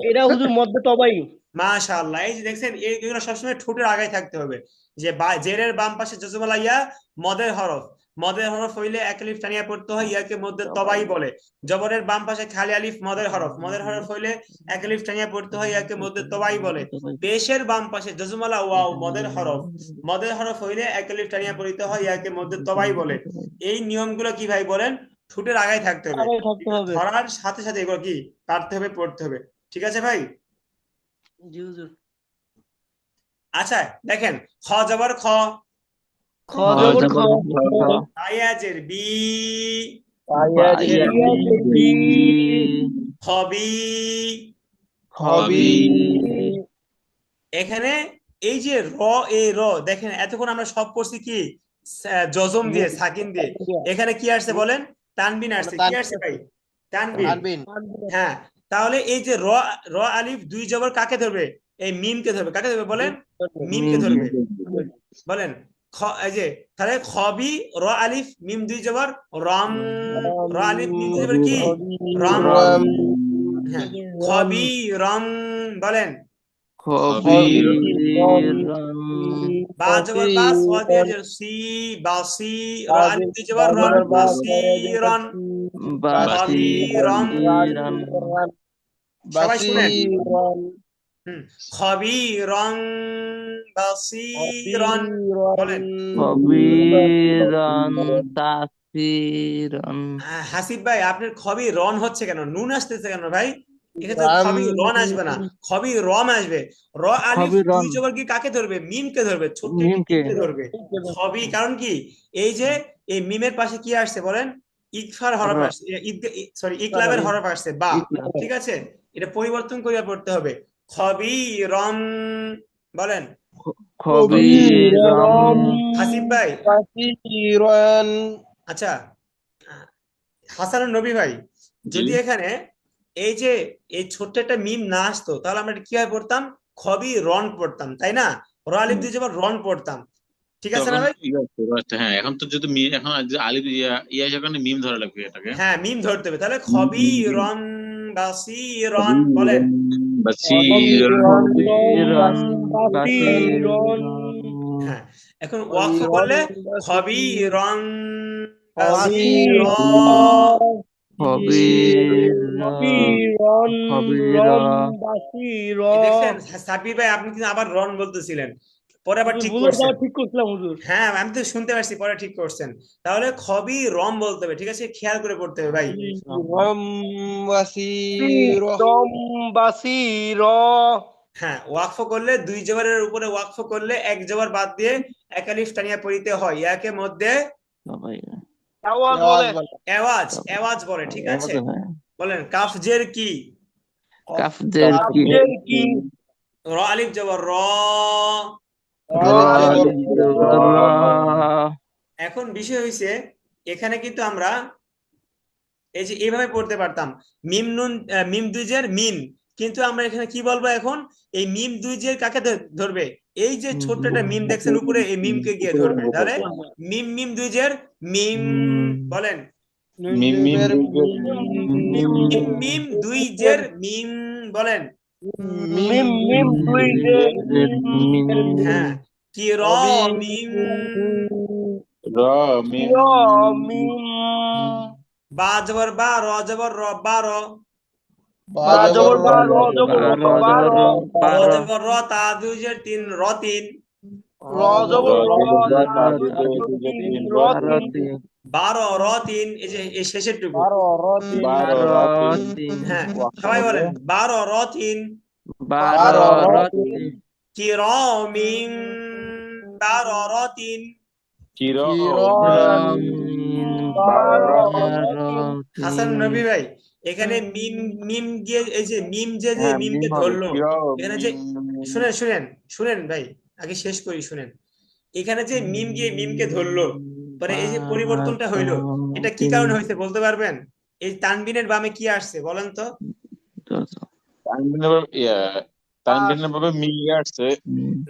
এটা হুজুর মধ্যে তবাই। মাশাআল্লাহ, এই যে দেখছেন এগুলো সবসময় ঠোঁটের আগায় থাকতে হবে। যে জেরের বাম পাশে জজমালা ইয়া, মদের হরফ। মদের হরফ হইলে এক আলিফ টানিয়া পড়তে হয়, ইয়াকে মধ্যে তবাই বলে। জবরের বাম পাশে খালি আলিফ, মদের হরফ। মদের হরফ হইলে এক আলিফ টানিয়া পড়তে হয়, ইয়াকে মধ্যে তবাই বলে। পেশের বাম পাশে জজমালা ওয়াও, মদের হরফ। মদের হরফ হইলে এক আলিফ টানিয়া পড়তে হয়, ইয়াকে মধ্যে তবাই বলে। এই নিয়মগুলো কি ভাই বলেন? ঠোঁটের আগায় থাকতে হবে। আগে থাকতে এগুলো হবে। ধরার সাথে সাথে এগুলো কি কাটতে হবে, পড়তে হবে। ঠিক আছে ভাই? জি হুজুর। আচ্ছা দেখেন, খ জবর খ, খ জবর খ আয়াজের বি, বাইয়াজের বি খবি। খবি এখানে এই যে র, এই র দেখেন এতক্ষণ আমরা সব পড়ছি কি জজম দিয়ে, সাকিন দিয়ে। এখানে কি আসছে বলেন? তানবিন আসছে। কি আসছে ভাই? তানবিন। তানবিন হ্যাঁ, তাহলে এই যে র, র আলিফ দুই জবর কাকে ধরবে? এই মিমকে ধরবে। কাকে ধরবে বলেন? মিমকে ধরবে। বলেন এই যে, তাহলে খবি র আলিফ মিম দুই জবর রম, র আলিফ মিম দুই জবর কি রম। রাম হ্যাঁ, খবি রম, বলেন খবীরান বা জবর বা, সোয়াদিয়া জবর সি, বাসি, র আলিফ দুই জবর রন, বাসিরন। খবিরম। বাসীরান সবাই শুনেন, বাসীরান খবিরম বাসিরন, বলেন। খবীরান তাসীরান হাসিব ভাই, আপনার খবি রন হচ্ছে কেন? নুন আসতেছে কেন ভাই? এখানে তো রাম খবি রন আসবে না, খবি রম আসবে। র আলিফ দুই খবীরান জবর কি কাকে ধরবে? মিমকে ধরবে, ছোট্ট একটি মিমকে মিমকে ধরবে। খবি, কারণ কি এই যে এই মিমের পাশে কি আসছে বলেন? ইকফার হরফ র আসছে, সরি ইকলাবের হরফ আসছে বা। ইকলাব ঠিক আছে, এটা পরিবর্তন করে পড়তে হবে। খবি রম, বলেন। খবীরান হাসিব ভাই, বাসীরান আচ্ছা হাসান নবী ভাই, জি যদি এখানে এই যে এই ছোট্ট একটা মিম না আসতো, তাহলে আমরা এটা কিভাবে পড়তাম? খবি রন পড়তাম, তাই না? র আলিফ দিয়ে যাবার রন পড়তাম। ঠিক আছে না তখন ভাই? হ্যাঁ, এখন তো যদি এখন যে আলিফ ইয়া সেখানে মিম ধরা লাগবে এটাকে। হ্যাঁ মিম ধরতে হবে। তাহলে খবি রন বাসি রন, বলেন। বাসীরান খবীরান বাসীরন বাসীরান হ্যাঁ, এখন ওয়াকফ করলে খবীরন বাসীর বাসীরা। খবীর খবীরা বাসীর দেখছেন সাব্বির ভাই, আপনি কিন্তু আবার রন বলতেছিলেন, পরে আবার ঠিক ভুলে করছেন। যাওয়া ঠিক করছিলাম হুজুর। হ্যাঁ, আমি তো শুনতে পারছি, পরে ঠিক করছেন। তাহলে খবীরম বলতে হবে, ঠিক আছে, খেয়াল করে পড়তে হবে ভাই। বাসীর বাসীর হ্যাঁ, ওয়াকফ করলে দুই জবরের উপরে ওয়াকফ করলে এক জবর বাদ দিয়ে এক আলিফ টানিয়া পড়িতে হয়, ইয়াকে মধ্যে সবাই আওয়াজ আওয়াজ বলে বলে আওয়াজ আওয়াজ বলে, ঠিক আছে। হয়। বলেন কাফজের কি? কাফদের কি? কাফের কি র আলিফ জবর র। র আলিফ জবর র। এখন বিষয় হয়েছে, এখানে কিন্তু আমরা এই যে এইভাবে পড়তে পারতাম, মিম নুন মিম দুইজের মিম, কিন্তু আমরা এখানে কি বলবো এখন? এই মিম দুইজের কাকে ধরবে? এই যে ছোট্ট একটা মিম দেখছেন উপরে, এই মিমকে গিয়ে ধরবে। তাহলে মিম মিম দুইজের মিম, বলেন মিম মিম মিম মিম দুইজের মিম, বলেন মিম মিম দুই যে হ্যাঁ, কি র মিম, র মিম র মিম বা জবর বা, র জবর র, বারো। বা জবর বা র জবর র বার র বারো জবর র, তা দুইজের তিন, র তিন। র জবর র তিন র বারো তিন তিন বারো র তিন, এই যে এই শেষের টুকু। বারো বারো তিন তিন হ্যাঁ, সবাই বলেন বারো র তিন, বারো র তিন কি র মিম, বারো র তিন। কির রমিন বারো হাসান তিন। নবী ভাই, এখানে মিম মিম গিয়ে এই যে মিম যে হ্যাঁ মিমকে মিম হবে ধরলো, কির এখানে যে শুনেন শুনেন শুনেন ভাই, আগে শেষ করি, শুনেন। এখানে যে মিম গিয়ে মিমকে ধরলো, পরে এই যে পরিবর্তনটা হইলো, এটা কি কারণে হয়েছে বলতে পারবেন? এই তানবিনের বামে কি আসছে বলেন তো? তানবিনের ভাবে মি আসছে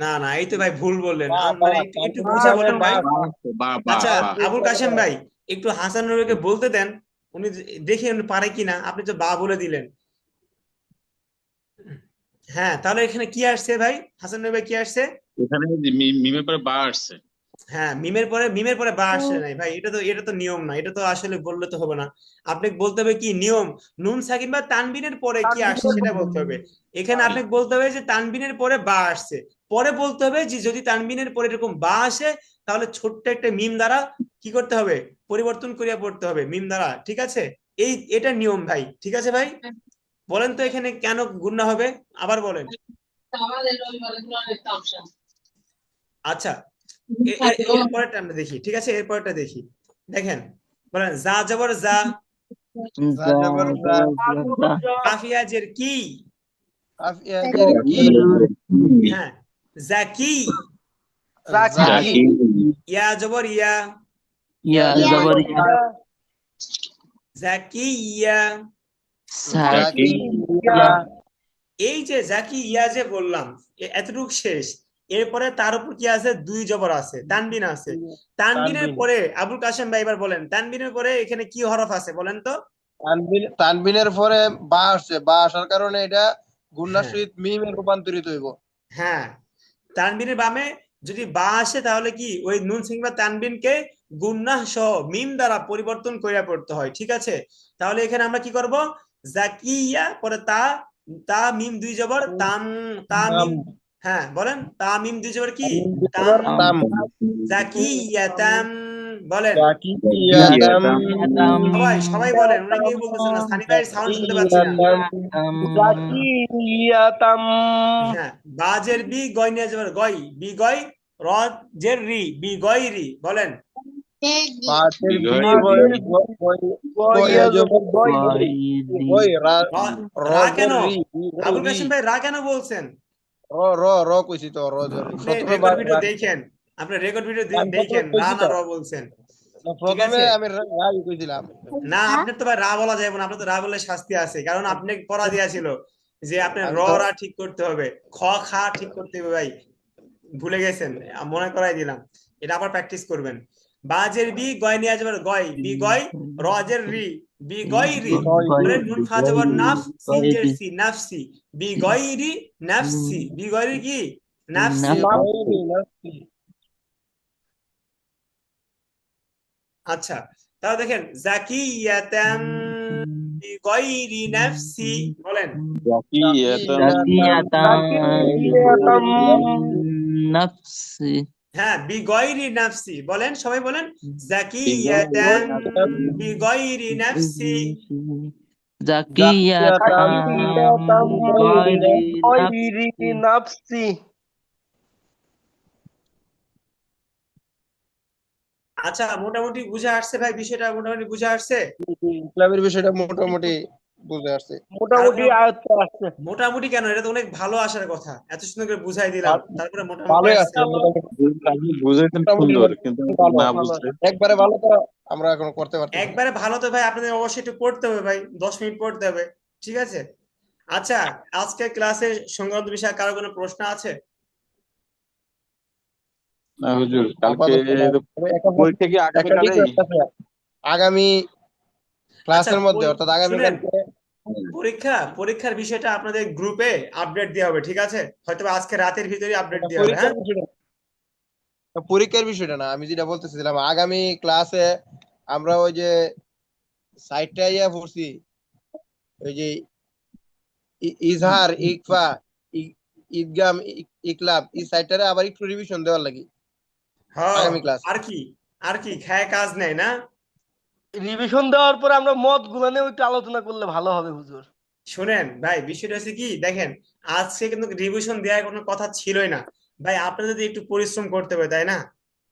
না না, এই তো ভাই ভুল বললেন, মানে একটু বুঝা বলেন ভাই। আচ্ছা আবুল কাশেম ভাই, একটু হাসান নবীকে বলতে দেন, উনি দেখি উনি পারে কিনা, আপনি তো বা বলে দিলেন। হ্যাঁ, তাহলে এখানে কি আসছে ভাই? হাসান নবী ভাই, কি আসছে? এখানে মিমের পরে বা আসছে হ্যাঁ, মিমের পরে বা আসছে নাই ভাই, এটা তো নিয়ম না, এটা তো আসলে বললে তো হবে না। আপনি বলতে হবে কি নিয়ম, নুন সাকিন বা তানবিনের পরে কি আসছে সেটা বলতে হবে। এখানে আপনি বলতে হবে যে তানবিনের পরে বা আসছে, পরে বলতে হবে যে যদি তানবিনের পরে এরকম বা আসে, তাহলে ছোট্ট একটা মিম দ্বারা কি করতে হবে? পরিবর্তন করিয়া পড়তে হবে মিম দ্বারা, ঠিক আছে। এটা নিয়ম ভাই, ঠিক আছে ভাই। বলেন তো এখানে কেন গুণনা হবে, আবার বলেন। আচ্ছা, এর পরেরটা আমরা দেখি, ঠিক আছে, এর পরেরটা দেখি। দেখেন, বলেন যা জবর যা, কাফিয়া জের কি, হ্যাঁ, জাকি, জাকি ইয়া জবর ইয়া, ইয়া জবর ইয়া জাকি ইয়া। সাকিয়া এই যে জাকি ইয়া যে বললাম, এতটুকু শেষ। এরপরে তার উপর কি আছে? দুই জবর আছে, তানবিন আছে। তানবিনের পরে আবুল কাশেম ভাই এবার বলেন, তানবিনের পরে এখানে কি হরফ আছে বলেন তো? তানবিনের পরে বা আসছে, বা আসার কারণে এটা গুণনার হ্যাঁ। সহিত মিমে রূপান্তরিত হইব। হ্যাঁ, তানবিনের বামে যদি বা আসে, তাহলে কি ওই নুন সিং বা তানবিনকে গুন্নাহ সহ মিম দ্বারা পরিবর্তন করিয়া পড়তে হয়, ঠিক আছে। তাহলে এখানে আমরা কি করব? জাকিয়া পরে তা, তা মিম দুই জবর তাম, তা মিম, হ্যাঁ বলেন, তা মিম দুই জবর কি তাম, জাকিয়াতাম, বলেন সবাই সবাই বলেন, ওরা কেউ বলতেছেন না, সানি ভাইয়ের সাউন্ড শুনতে পাচ্ছি না। হ্যাঁ, বাজের বি, গয় নিয়ে যাবে গয়, বি গয়, র জের রি, বি গয় রি, বলেন রা কেন? আবুল কাশিম ভাই রা কেন বলছেন? র কইছি তো, র আপনি রেকর্ড ভিডিও দেখেন, আপনি রেকর্ড ভিডিও দেখেন, রা না র বলছেন। প্রথমে আমি রাই কইছিলাম। না, আপনার তো ভাই রা বলা যাবে না, আপনার তো রা বললে শাস্তি আছে, কারণ আপনি পড়া দিয়া ছিল যে আপনি র রা ঠিক করতে হবে, খ খা ঠিক করতে হবে ভাই, ভুলে গেছেন, মনে করাই দিলাম, এটা আবার প্র্যাকটিস করবেন। বাজের বি, গয় নিয়ে যাবে গয়, বি গয়, রজের রি, বিগয়রি, বিগয়রি বলেন নুন ফা জবর নাফ, সিন জের গয়রি সি, নাফসি। বিগয়রি নাফসি, বিগয়রি কি? নাফসি। নাফসি নাফসি আচ্ছা, তাহলে দেখেন জাকিয়াতাম বিগয়রি নাফসি, বলেন। জাকিয়াতাম জাকিয়াতান জাকিয়াতাম নাফসি হ্যাঁ, বিগয়রি নাফসি, বলেন সবাই বলেন জাকিয়াতাম বিগয়রি নাফসি। জাকিয়াতান জাকিয়াতাম গয়রি গয়রি নাফসি। নাফসি। আচ্ছা, মোটামুটি বুঝে আসছে ভাই, বিষয়টা মোটামুটি বুঝে আসছে। ক্লাবের বিষয়টা মোটামুটি বুঝে আসছে। কারো মোটামুটি কোনো আয়ত্তে আসছে। মোটামুটি কেন, এটা তো অনেক ভালো আসার কথা, এত সুন্দর করে বুঝাই দিলাম, তারপরে মোটামুটি ভালোই আসছে। আসছে মোটামুটি। আপনি বুঝাইতেন মোটামুটি সুন্দর, কিন্তু ভালো না ভালো বুঝলে একবারে ভালো তো আমরা এখন করতে পারতেছি না। একবারে ভালো তো ভাই আপনাদের অবশ্যই একটু পড়তে হবে ভাই, 10 মিনিট পড়তে হবে, ঠিক আছে। আচ্ছা, আজকে ক্লাসে সংক্রান্ত বিষয়ে কারো কোনো প্রশ্ন আছে? না হুজুর, কালকে আপাতত না। তো তবে একটা পরীক্ষা কি একটা আগামীকালেই? রিকোয়েস্ট আছে, আগামী আচ্ছা, ক্লাসের মধ্যে অর্থাৎ শুনেন, আগামীকালকে পরীক্ষার বিষয়টা আপনাদের গ্রুপে আপডেট দেওয়া হবে, ঠিক আছে, হয়তো বা আজকে রাতের ভিতরে আপডেট এটা দেওয়া হবে, পরীক্ষার হ্যাঁ। বিষয়টা পরীক্ষার বিষয়টা না, আমি যেটা বলতেছিলাম আগামী ক্লাসে আমরা ওই যে সাইটটা ইয়া পড়ছি, ওই যে ইজহার ইকফা ঈদগাম ইকলাব এই সাইটটারে আবার একটু রিভিশন দেওয়ার লাগি হ্যাঁ, আগামী ক্লাস। আর কি, আর কি খায় কাজ নেই না। রিভিশন দেওয়ার পরে আমরা মত গুলা নিয়ে একটু আলোচনা করলে ভালো হবে হুজুর। শুনেন ভাই, বিষয়টা হচ্ছে কি দেখেন, আজকে কিন্তু রিভিশন দেওয়ার কোনো কথা ছিলই না ভাই, আপনাদের যদি একটু পরিশ্রম করতে হবে, তাই না।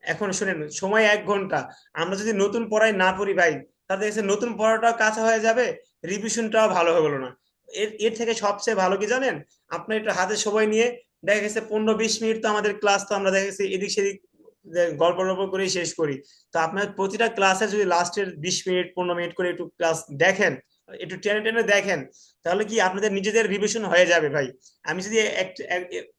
এখন শুনেন, সময় 1 ঘন্টা, আমরা যদি নতুন পড়াই না পড়ি ভাই, তাহলে দেখছে নতুন পড়াটাও কাঁচা হয়ে যাবে, রিভিশনটাও ভালো হলো না। এর এর থেকে সবচেয়ে ভালো কি জানেন, আপনার একটু হাতে সময় নিয়ে, দেখা গেছে 15-20 মিনিট তো আমাদের ক্লাস, তো আমরা দেখা গেছে এদিক সেদিক গল্প গল্প করে শেষ করি। তো আপনার প্রতিটা ক্লাসে যদি লাস্টের 20 মিনিট 15 মিনিট করে একটু ক্লাস দেখেন, একটু টেনে টেনে দেখেন, তাহলে কি আপনাদের নিজেদের রিভিশন হয়ে যাবে ভাই। আমি যদি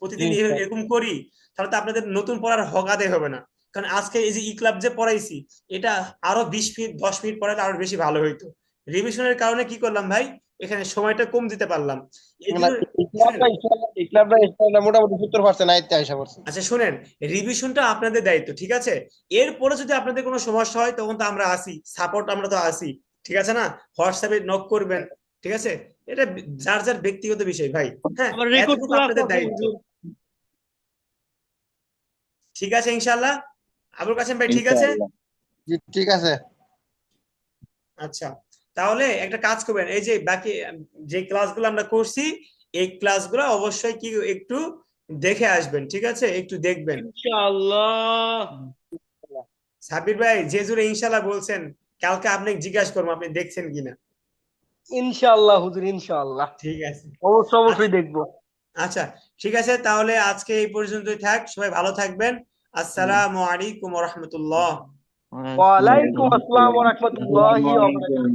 প্রতিদিন এরকম করি, তাহলে তো আপনাদের নতুন পড়ার হগাতে হবে না। কারণ আজকে এই যে ই ক্লাব যে পড়াইছি, এটা আরো 20 মিনিট 10 মিনিট পড়ালে আরো বেশি ভালো হইতো। রিভিশনের কারণে কি করলাম ভাই, এখানে সময়টা কম দিতে পারলাম, এই না জন্য। এই শুনেন, ক্লাবটা এই ক্লাবটা মোটামুটি 70% আয়ত্তে আইসা পড়ছে। আচ্ছা শুনেন, রিভিশনটা আপনাদের দায়িত্ব, ঠিক আছে। এরপরে যদি আপনাদের কোনো সমস্যা হয়, তখন তো আমরা আসি, সাপোর্ট আমরা তো আসি, ঠিক আছে না। হোয়াটসঅ্যাপে নক করবেন, ঠিক আছে। এটা যার যার ব্যক্তিগত বিষয় ভাই, হ্যাঁ। আবার রেকর্ড এতটুকু ক্লাস আপনাদের আছে দায়িত্ব, হুজুর। ঠিক আছে ইনশাল্লাহ। আবুল কাসেম ভাই, ঠিক আছে। ইনশাআল্লাহ। জি, ঠিক আছে। আচ্ছা, তাহলে একটা কাজ করবেন, এই যে বাকি যে ক্লাসগুলো আমরা করছি, এই ক্লাসগুলো অবশ্যই কি একটু দেখে আসবেন, ঠিক আছে, একটু দেখবেন। ইনশাআল্লাহ। সাব্বির ভাই, যে জুড়ে ইনশাল্লাহ বলছেন, কালকে আপনি জিজ্ঞাসা করবো আপনি দেখছেন কিনা। ইনশাআল্লাহ হুজুর ইনশাআল্লাহ। ঠিক আছে। অবশ্যই আচ্ছা, অবশ্যই দেখবো। আচ্ছা, ঠিক আছে, তাহলে আজকে এই পর্যন্তই থাক, সবাই ভালো থাকবেন। আসসালামু আলাইকুম ওয়া রাহমাতুল্লাহ। ওয়ালাইকুম ওয়ালাইকুম আসসালাম। আসসালাম ওয়া আসসালামু রাহমাতুল্লাহি ওয়া আলাইকুম।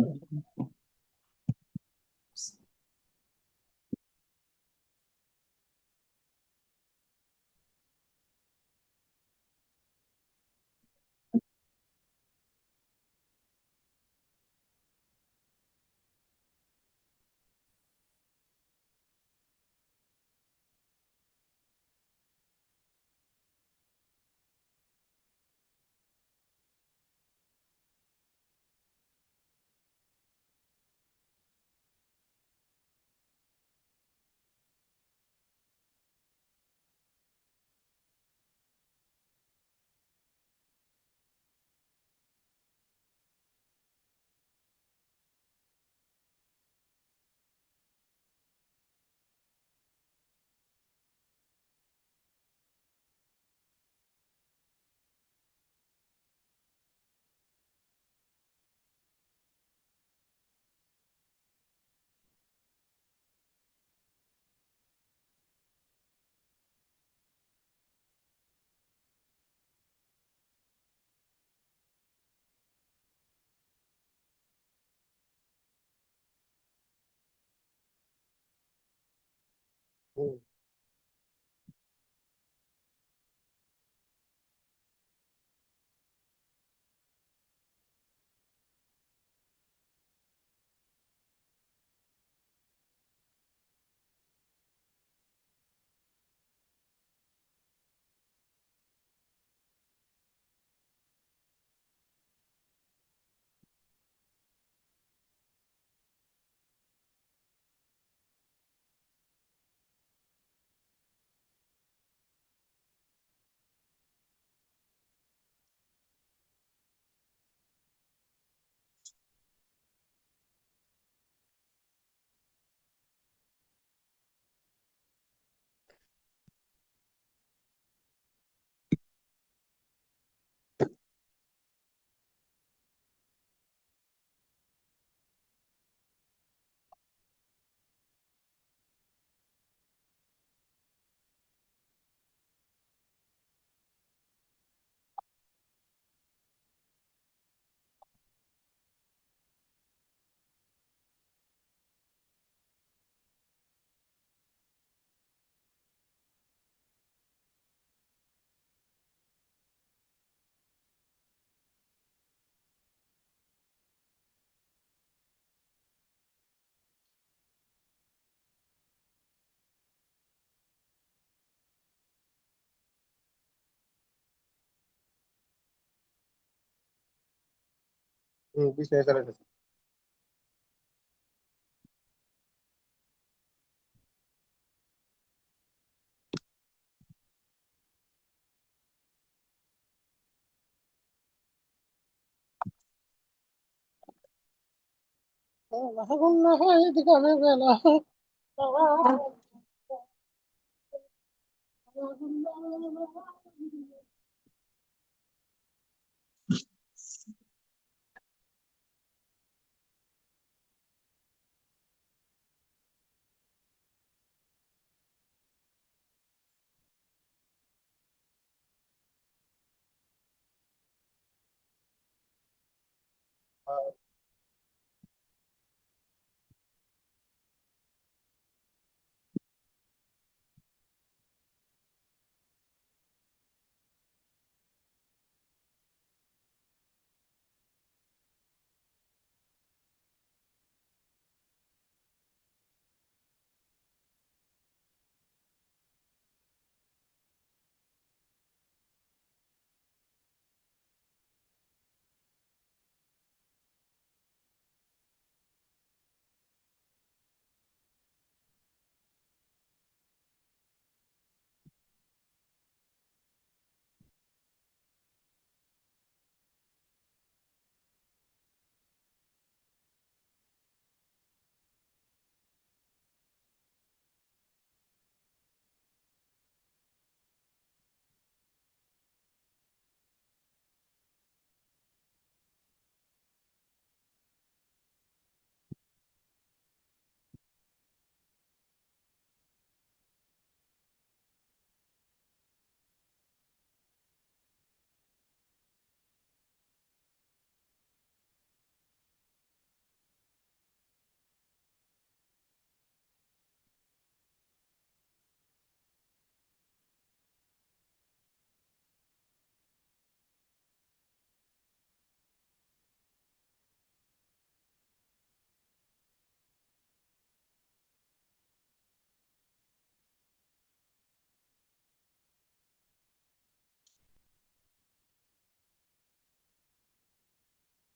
বারাকাতুহু। পিছনে চালাইতেছে।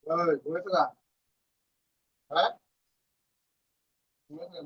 ওই ঘুরেছো গা? হ্যাঁ ঘুরেছো গা?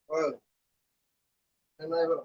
ওই, কেন এগুলো?